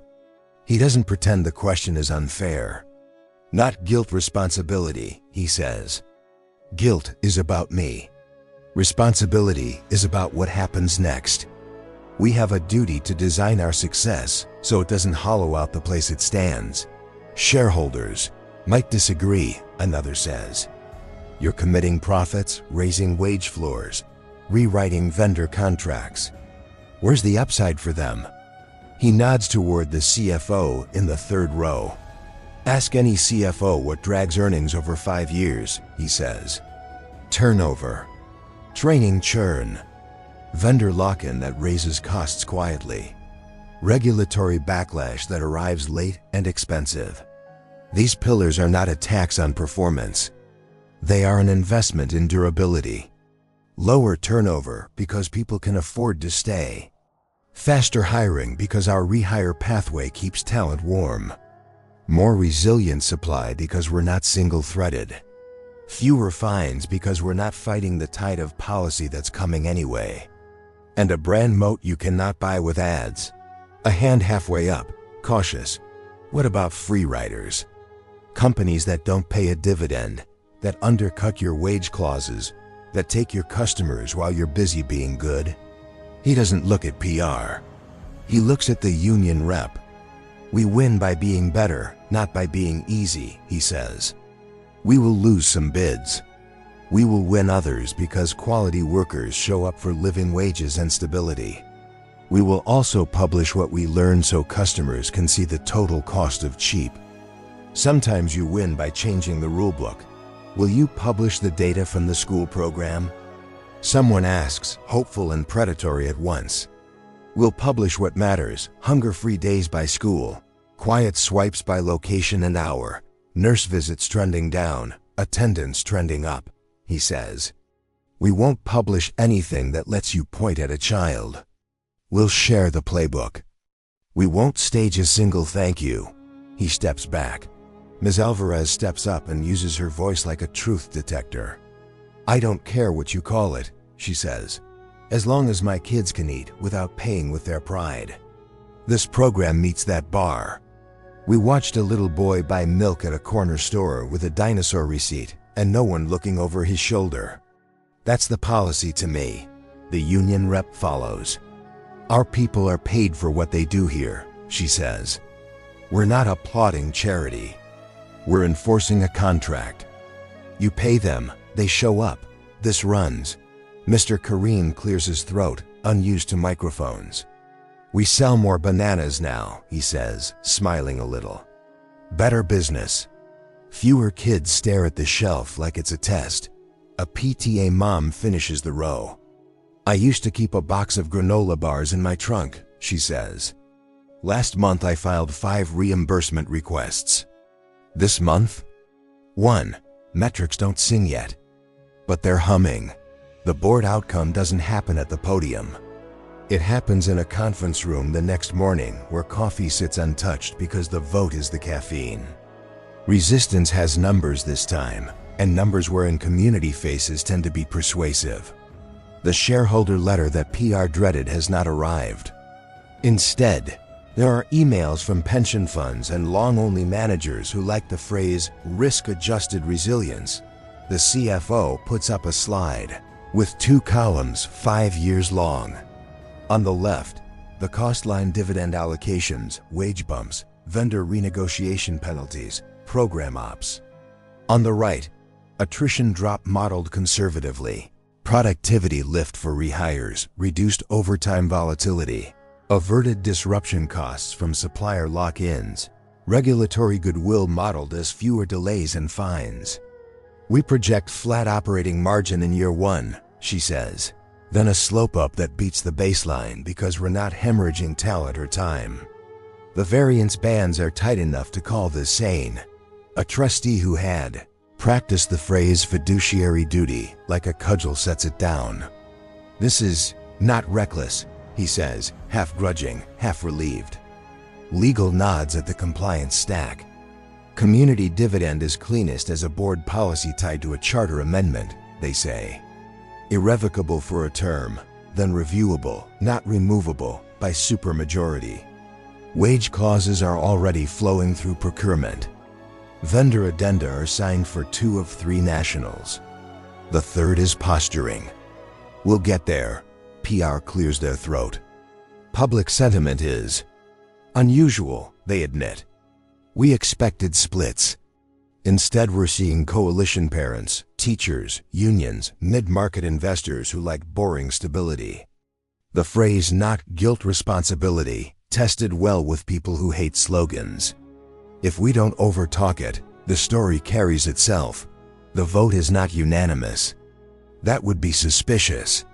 He doesn't pretend the question is unfair. Not guilt responsibility, he says. Guilt is about me. Responsibility is about what happens next. We have a duty to design our success so it doesn't hollow out the place it stands. Shareholders might disagree, another says. You're committing profits, raising wage floors, rewriting vendor contracts. Where's the upside for them? He nods toward the CFO in the 3rd row. Ask any CFO what drags earnings over 5 years, he says. Turnover. Training churn. Vendor lock-in that raises costs quietly. Regulatory backlash that arrives late and expensive. These pillars are not a tax on performance. They are an investment in durability. Lower turnover because people can afford to stay. Faster hiring because our rehire pathway keeps talent warm. More resilient supply because we're not single-threaded. Fewer fines because we're not fighting the tide of policy that's coming anyway. And a brand moat you cannot buy with ads. A hand halfway up, cautious. What about free riders? Companies that don't pay a dividend, that undercut your wage clauses, that take your customers while you're busy being good. He doesn't look at PR. He looks at the union rep. We win by being better, not by being easy, he says. We will lose some bids. We will win others because quality workers show up for living wages and stability. We will also publish what we learn so customers can see the total cost of cheap. Sometimes you win by changing the rulebook. Will you publish the data from the school program? Someone asks, hopeful and predatory at once. We'll publish what matters, hunger-free days by school, quiet swipes by location and hour, nurse visits trending down, attendance trending up, he says. We won't publish anything that lets you point at a child. We'll share the playbook. We won't stage a single thank you. He steps back. Ms. Alvarez steps up and uses her voice like a truth detector. I don't care what you call it, she says, as long as my kids can eat without paying with their pride. This program meets that bar. We watched a little boy buy milk at a corner store with a dinosaur receipt and no one looking over his shoulder. That's the policy to me. The union rep follows. Our people are paid for what they do here, she says. We're not applauding charity. We're enforcing a contract. You pay them, they show up. This runs. Mr. Kareem clears his throat, unused to microphones. We sell more bananas now, he says, smiling a little. Better business. Fewer kids stare at the shelf like it's a test. A PTA mom finishes the row. I used to keep a box of granola bars in my trunk, she says. Last month I filed 5 reimbursement requests. This month? 1. Metrics don't sing yet. But they're humming. The board outcome doesn't happen at the podium. It happens in a conference room the next morning where coffee sits untouched because the vote is the caffeine. Resistance has numbers this time, and numbers wherein community faces tend to be persuasive. The shareholder letter that PR dreaded has not arrived. Instead, there are emails from pension funds and long-only managers who like the phrase risk-adjusted resilience. The CFO puts up a slide with 2 columns 5 years long. On the left, the cost line dividend allocations, wage bumps, vendor renegotiation penalties, program ops. On the right, attrition drop modeled conservatively, productivity lift for rehires, reduced overtime volatility, averted disruption costs from supplier lock-ins, regulatory goodwill modeled as fewer delays and fines. We project flat operating margin in year 1, she says, then a slope up that beats the baseline because we're not hemorrhaging talent or time. The variance bands are tight enough to call this sane. A trustee who had practiced the phrase fiduciary duty like a cudgel sets it down. This is not reckless, he says, half grudging, half relieved. Legal nods at the compliance stack. Community dividend is cleanest as a board policy tied to a charter amendment, they say. Irrevocable for a term, then reviewable, not removable, by supermajority. Wage clauses are already flowing through procurement. Vendor addenda are signed for 2 of 3 nationals. The third is posturing. We'll get there. PR clears their throat. Public sentiment is unusual, they admit. We expected splits. Instead, we're seeing coalition parents, teachers, unions, mid-market investors who like boring stability. The phrase not guilt responsibility tested well with people who hate slogans. If we don't overtalk it, the story carries itself. The vote is not unanimous. That would be suspicious.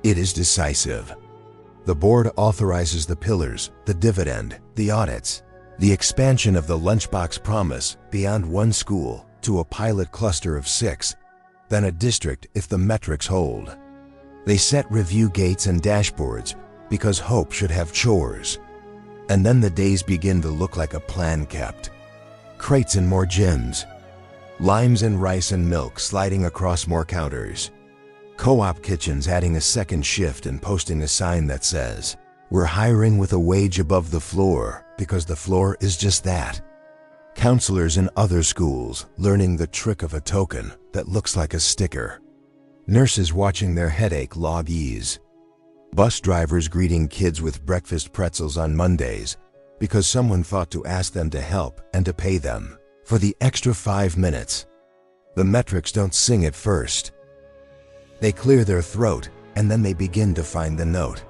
It is decisive. The board authorizes the pillars, the dividend, the audits, the expansion of the Lunchbox promise beyond 1 school to a pilot cluster of 6, then a district if the metrics hold. They set review gates and dashboards because hope should have chores. And then the days begin to look like a plan kept. Crates in more gyms. Limes and rice and milk sliding across more counters. Co-op kitchens adding a second shift and posting a sign that says, "We're hiring with a wage above the floor because the floor is just that." Counselors in other schools learning the trick of a token that looks like a sticker. Nurses watching their headache log ease. Bus drivers greeting kids with breakfast pretzels on Mondays because someone thought to ask them to help and to pay them for the extra 5 minutes. The metrics don't sing at first. They clear their throat and then they begin to find the note.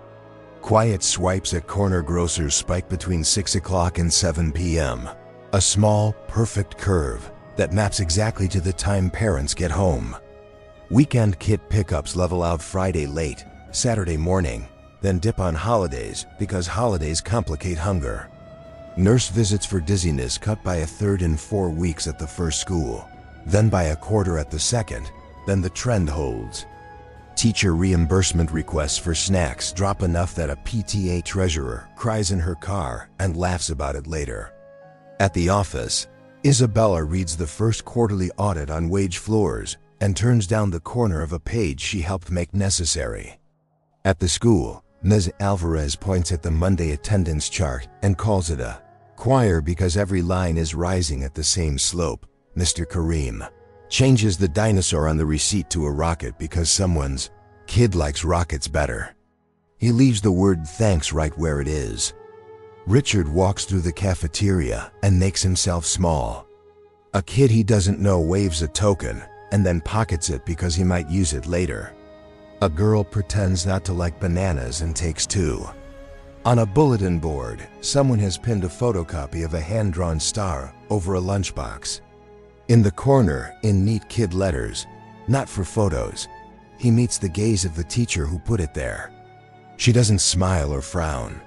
Quiet swipes at corner grocers spike between 6 o'clock and 7 p.m. A small, perfect curve that maps exactly to the time parents get home. Weekend kit pickups level out Friday late, Saturday morning, then dip on holidays because holidays complicate hunger. Nurse visits for dizziness cut by 1/3 in 4 weeks at the first school, then by 1/4 at the second, then the trend holds. Teacher reimbursement requests for snacks drop enough that a PTA treasurer cries in her car and laughs about it later. At the office, Isabella reads the first quarterly audit on wage floors and turns down the corner of a page she helped make necessary. At the school, Ms. Alvarez points at the Monday attendance chart and calls it a choir because every line is rising at the same slope. Mr. Kareem changes the dinosaur on the receipt to a rocket because someone's kid likes rockets better. He leaves the word thanks right where it is. Richard walks through the cafeteria and makes himself small. A kid he doesn't know waves a token and then pockets it because he might use it later. A girl pretends not to like bananas and takes two. On a bulletin board, someone has pinned a photocopy of a hand-drawn star over a lunchbox. In the corner, in neat kid letters, "Not for photos," he meets the gaze of the teacher who put it there. She doesn't smile or frown.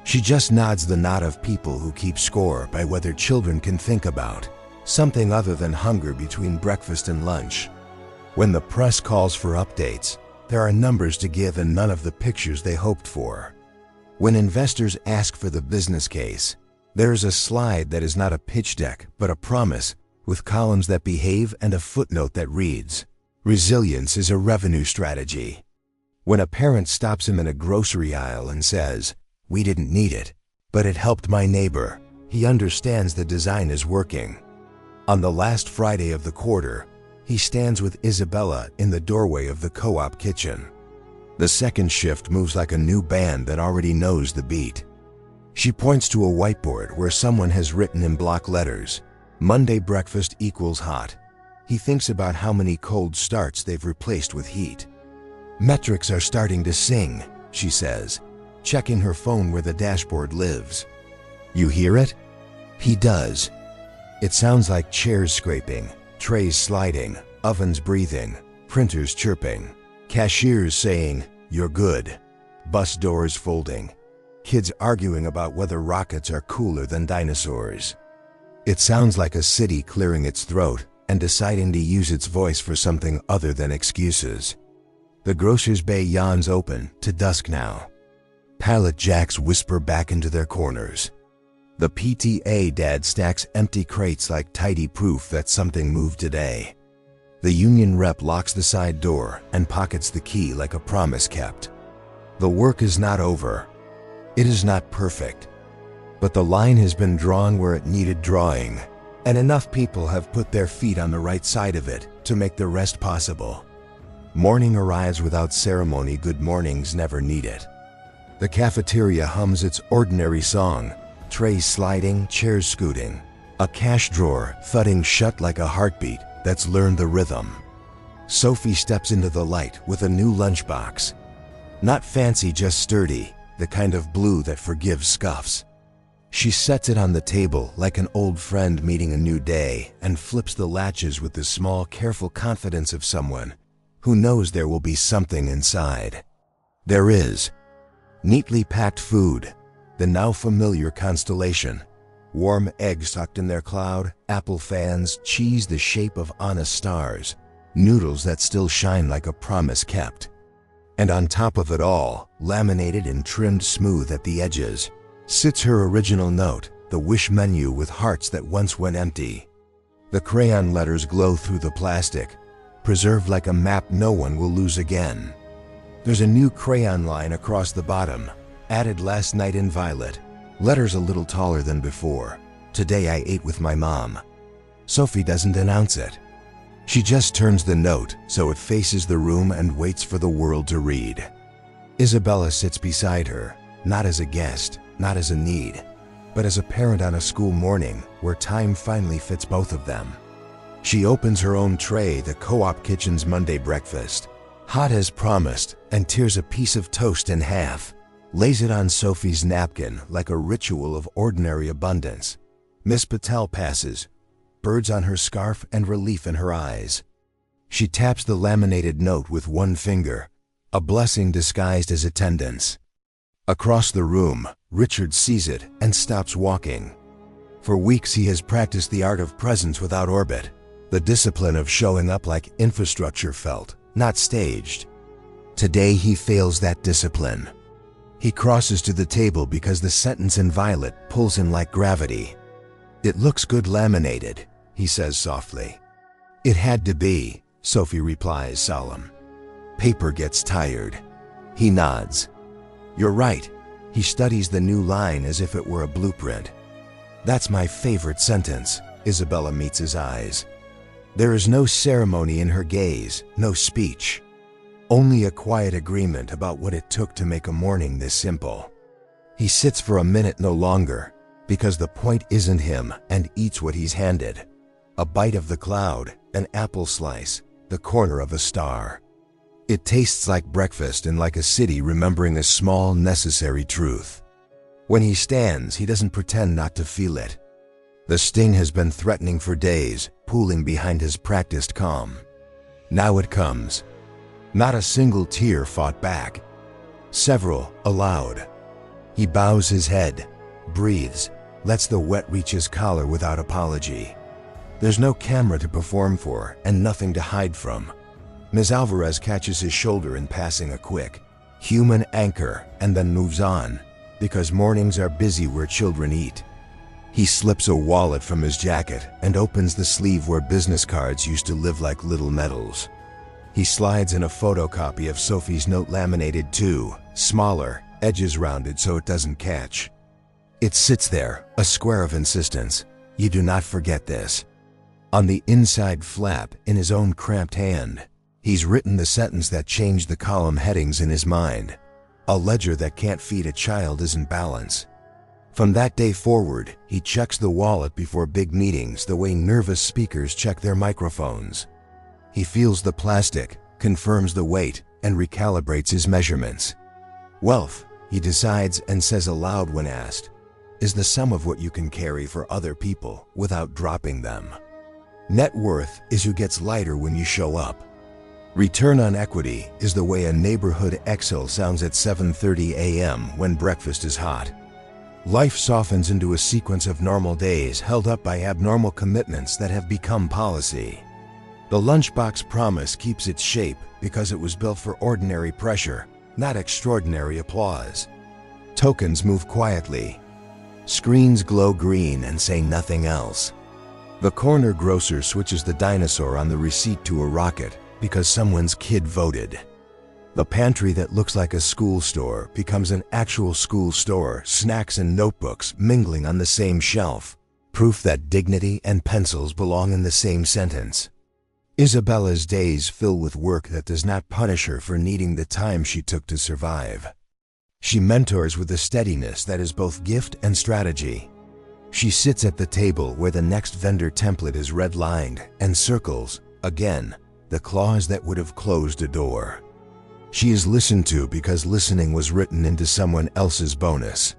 She just nods the nod of people who keep score by whether children can think about something other than hunger between breakfast and lunch. When the press calls for updates, there are numbers to give and none of the pictures they hoped for. When investors ask for the business case, there is a slide that is not a pitch deck but a promise, with columns that behave and a footnote that reads, "Resilience is a revenue strategy." When a parent stops him in a grocery aisle and says, "We didn't need it, but it helped my neighbor," he understands the design is working. On the last Friday of the quarter, he stands with Isabella in the doorway of the co-op kitchen. The second shift moves like a new band that already knows the beat. She points to a whiteboard where someone has written in block letters, "Monday breakfast equals hot." He thinks about how many cold starts they've replaced with heat. "Metrics are starting to sing," she says, checking her phone where the dashboard lives. "You hear it?" He does. It sounds like chairs scraping, trays sliding, ovens breathing, printers chirping, cashiers saying, "You're good," bus doors folding, kids arguing about whether rockets are cooler than dinosaurs. It sounds like a city clearing its throat and deciding to use its voice for something other than excuses. The grocer's bay yawns open to dusk now. Pallet jacks whisper back into their corners. The PTA dad stacks empty crates like tidy proof that something moved today. The union rep locks the side door and pockets the key like a promise kept. The work is not over. It is not perfect. But the line has been drawn where it needed drawing, and enough people have put their feet on the right side of it to make the rest possible. Morning arrives without ceremony. Good mornings never need it. The cafeteria hums its ordinary song, trays sliding, chairs scooting, a cash drawer thudding shut like a heartbeat that's learned the rhythm. Sophie steps into the light with a new lunchbox. Not fancy, just sturdy, the kind of blue that forgives scuffs. She sets it on the table like an old friend meeting a new day and flips the latches with the small, careful confidence of someone who knows there will be something inside. There is. Neatly packed food, the now familiar constellation. Warm eggs tucked in their cloud, apple fans, cheese the shape of honest stars, noodles that still shine like a promise kept. And on top of it all, laminated and trimmed smooth at the edges, sits her original note, the wish menu with hearts that once went empty. The crayon letters glow through the plastic, preserved like a map no one will lose again. There's a new crayon line across the bottom, added last night in violet. Letters a little taller than before. Today I ate with my mom. Sophie doesn't announce it. She just turns the note so it faces the room and waits for the world to read. Isabella sits beside her, not as a guest, not as a need, but as a parent on a school morning where time finally fits both of them. She opens her own tray, the co-op kitchen's Monday breakfast, hot as promised, and tears a piece of toast in half. Lays it on Sophie's napkin like a ritual of ordinary abundance. Miss Patel passes, birds on her scarf and relief in her eyes. She taps the laminated note with one finger, a blessing disguised as attendance. Across the room, Richard sees it and stops walking. For weeks he has practiced the art of presence without orbit, The discipline of showing up like infrastructure felt, not staged. Today he fails that discipline. He crosses to the table because the sentence in violet pulls him like gravity. "It looks good laminated," he says softly. "It had to be," Sophie replies solemn. Paper gets tired. He nods. "You're right." He studies the new line as if it were a blueprint. "That's my favorite sentence." Isabella meets his eyes. There is no ceremony in her gaze, no speech. Only a quiet agreement about what it took to make a morning this simple. He sits for a minute no longer, because the point isn't him, and eats what he's handed. A bite of the cloud, an apple slice, the corner of a star. It tastes like breakfast and like a city remembering a small, necessary truth. When he stands, he doesn't pretend not to feel it. The sting has been threatening for days, pooling behind his practiced calm. Now it comes. Not a single tear fought back. Several, aloud. He bows his head, breathes, lets the wet reach his collar without apology. There's no camera to perform for and nothing to hide from. Ms. Alvarez catches his shoulder in passing a quick, human anchor and then moves on, because mornings are busy where children eat. He slips a wallet from his jacket and opens the sleeve where business cards used to live like little medals. He slides in a photocopy of Sophie's note laminated too, smaller, edges rounded so it doesn't catch. It sits there, a square of insistence. "You do not forget this." On the inside flap, in his own cramped hand, he's written the sentence that changed the column headings in his mind. "A ledger that can't feed a child isn't balance." From that day forward, he checks the wallet before big meetings the way nervous speakers check their microphones. He feels the plastic, confirms the weight, and recalibrates his measurements. Wealth, he decides and says aloud when asked, is the sum of what you can carry for other people without dropping them. Net worth is who gets lighter when you show up. Return on equity is the way a neighborhood Excel sounds at 7:30 a.m. when breakfast is hot. Life softens into a sequence of normal days held up by abnormal commitments that have become policy. The Lunchbox promise keeps its shape because it was built for ordinary pressure, not extraordinary applause. Tokens move quietly. Screens glow green and say nothing else. The corner grocer switches the dinosaur on the receipt to a rocket because someone's kid voted. The pantry that looks like a school store becomes an actual school store, snacks and notebooks mingling on the same shelf, proof that dignity and pencils belong in the same sentence. Isabella's days fill with work that does not punish her for needing the time she took to survive. She mentors with a steadiness that is both gift and strategy. She sits at the table where the next vendor template is redlined and circles, again, the clause that would have closed a door. She is listened to because listening was written into someone else's bonus.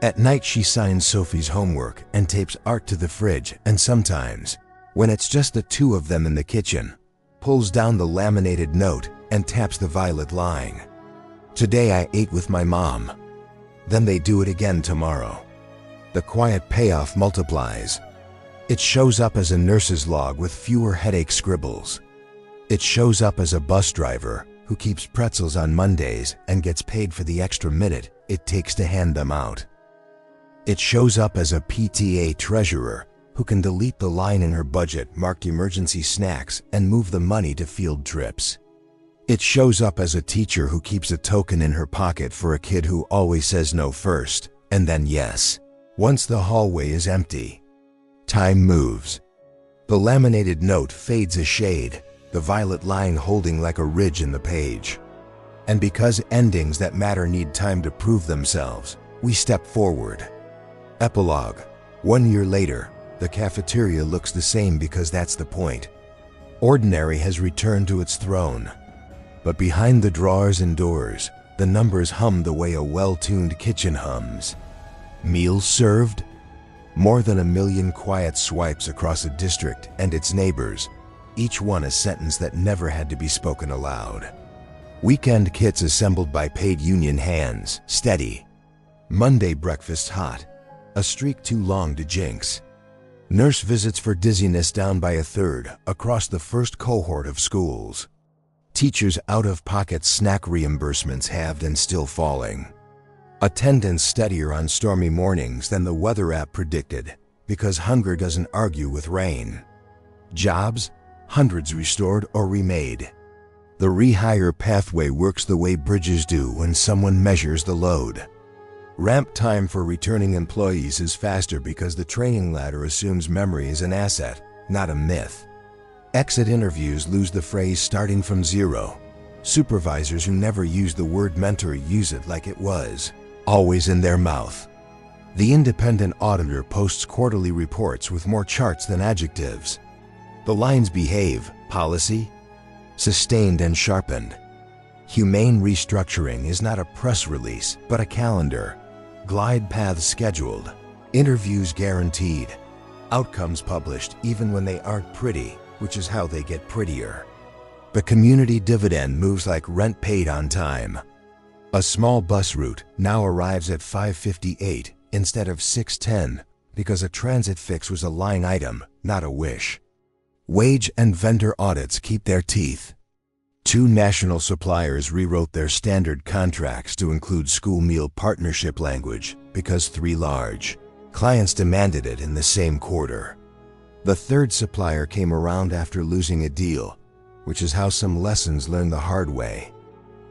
At night she signs Sophie's homework and tapes art to the fridge, and sometimes, when it's just the two of them in the kitchen, pulls down the laminated note and taps the violet line. Today I ate with my mom. Then they do it again tomorrow. The quiet payoff multiplies. It shows up as a nurse's log with fewer headache scribbles. It shows up as a bus driver who keeps pretzels on Mondays and gets paid for the extra minute it takes to hand them out. It shows up as a PTA treasurer who can delete the line in her budget marked emergency snacks and move the money to field trips. It shows up as a teacher who keeps a token in her pocket for a kid who always says no first, and then yes, once the hallway is empty. Time moves. The laminated note fades a shade, the violet line holding like a ridge in the page. And because endings that matter need time to prove themselves, we step forward. Epilogue. 1 year later, the cafeteria looks the same because that's the point. Ordinary has returned to its throne. But behind the drawers and doors, the numbers hum the way a well-tuned kitchen hums. Meals served? More than 1 million quiet swipes across a district and its neighbors, each one a sentence that never had to be spoken aloud. Weekend kits assembled by paid union hands, steady. Monday breakfast hot, a streak too long to jinx. Nurse visits for dizziness down by a third across the first cohort of schools. Teachers' out-of-pocket snack reimbursements halved and still falling. Attendance steadier on stormy mornings than the weather app predicted because hunger doesn't argue with rain. Jobs, hundreds restored or remade. The rehire pathway works the way bridges do when someone measures the load. Ramp time for returning employees is faster because the training ladder assumes memory is an asset, not a myth. Exit interviews lose the phrase starting from zero. Supervisors who never use the word mentor use it like it was always in their mouth. The independent auditor posts quarterly reports with more charts than adjectives. The lines behave, policy, sustained and sharpened. Humane restructuring is not a press release, but a calendar. Glide paths scheduled, interviews guaranteed, outcomes published even when they aren't pretty, which is how they get prettier. The community dividend moves like rent paid on time. A small bus route now arrives at 5:58 instead of 6:10 because a transit fix was a line item, not a wish. Wage and vendor audits keep their teeth. 2 national suppliers rewrote their standard contracts to include school meal partnership language because 3 large clients demanded it in the same quarter. The 3rd supplier came around after losing a deal, which is how some lessons learned the hard way.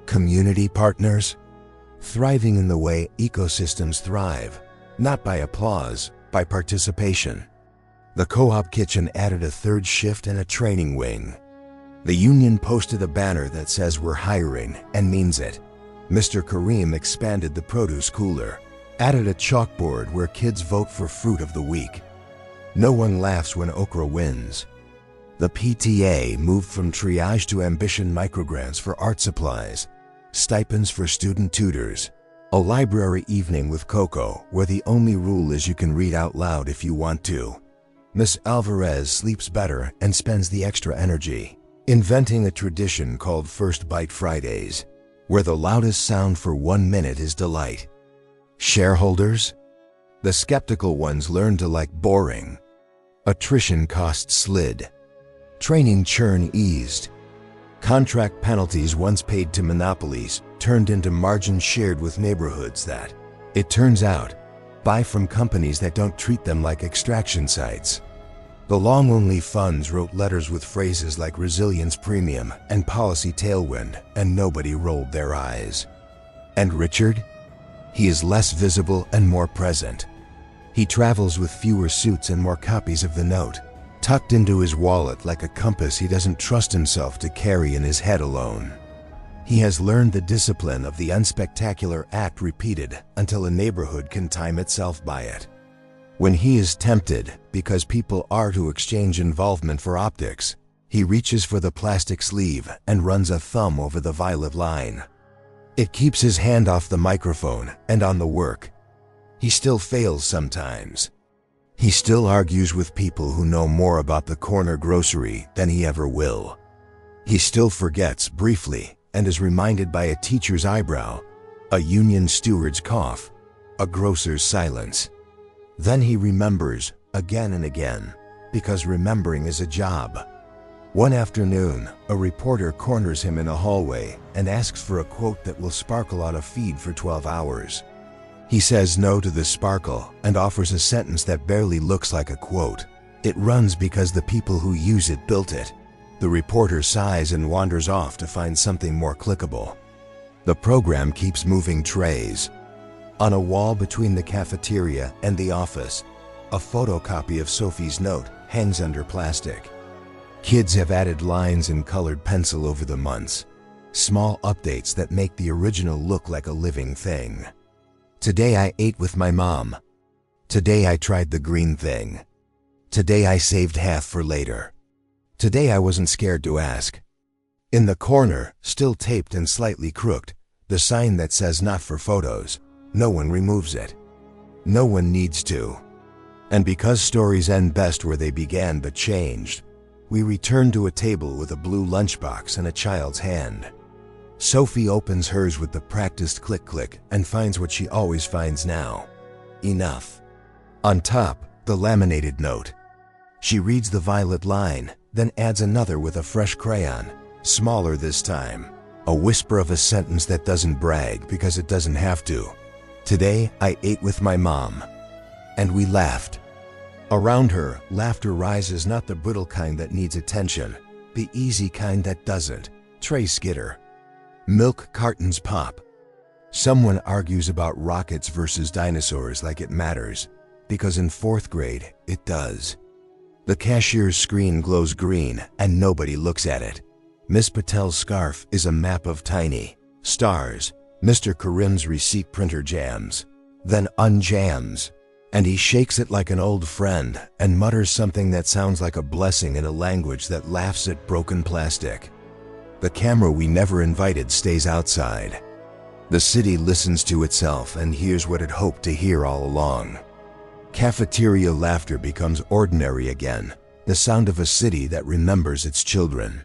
Community partners? Thriving in the way ecosystems thrive, not by applause, by participation. The co-op kitchen added a 3rd shift and a training wing. The union posted a banner that says we're hiring and means it. Mr. Kareem expanded the produce cooler, added a chalkboard where kids vote for fruit of the week. No one laughs when okra wins. The PTA moved from triage to ambition microgrants for art supplies, stipends for student tutors, a library evening with Coco where the only rule is you can read out loud if you want to. Miss Alvarez sleeps better and spends the extra energy inventing a tradition called First Bite Fridays, where the loudest sound for 1 minute is delight. Shareholders? The skeptical ones learn to like boring. Attrition costs slid. Training churn eased. Contract penalties once paid to monopolies turned into margin shared with neighborhoods that, it turns out, buy from companies that don't treat them like extraction sites. The long-only funds wrote letters with phrases like resilience premium and policy tailwind, and nobody rolled their eyes. And Richard? He is less visible and more present. He travels with fewer suits and more copies of the note, tucked into his wallet like a compass he doesn't trust himself to carry in his head alone. He has learned the discipline of the unspectacular act repeated until a neighborhood can time itself by it. When he is tempted, because people are to exchange involvement for optics, he reaches for the plastic sleeve and runs a thumb over the violet line. It keeps his hand off the microphone and on the work. He still fails sometimes. He still argues with people who know more about the corner grocery than he ever will. He still forgets briefly and is reminded by a teacher's eyebrow, a union steward's cough, a grocer's silence. Then he remembers again and again, because remembering is a job. One afternoon, a reporter corners him in a hallway and asks for a quote that will sparkle on a feed for 12 hours. He says no to the sparkle and offers a sentence that barely looks like a quote. It runs because the people who use it built it. The reporter sighs and wanders off to find something more clickable. The program keeps moving trays. On a wall between the cafeteria and the office, a photocopy of Sophie's note hangs under plastic. Kids have added lines in colored pencil over the months, small updates that make the original look like a living thing. Today I ate with my mom. Today I tried the green thing. Today I saved half for later. Today I wasn't scared to ask. In the corner, still taped and slightly crooked, the sign that says not for photos. No one removes it. No one needs to. And because stories end best where they began but changed, we return to a table with a blue lunchbox and a child's hand. Sophie opens hers with the practiced click-click and finds what she always finds now. Enough. On top, the laminated note. She reads the violet line, then adds another with a fresh crayon, smaller this time. A whisper of a sentence that doesn't brag because it doesn't have to. Today, I ate with my mom. And we laughed. Around her, laughter rises, not the brittle kind that needs attention, the easy kind that doesn't. Tray skitter. Milk cartons pop. Someone argues about rockets versus dinosaurs like it matters, because in 4th grade, it does. The cashier's screen glows green and nobody looks at it. Miss Patel's scarf is a map of tiny stars. Mr. Karim's receipt printer jams, then unjams, and he shakes it like an old friend and mutters something that sounds like a blessing in a language that laughs at broken plastic. The camera we never invited stays outside. The city listens to itself and hears what it hoped to hear all along. Cafeteria laughter becomes ordinary again, the sound of a city that remembers its children.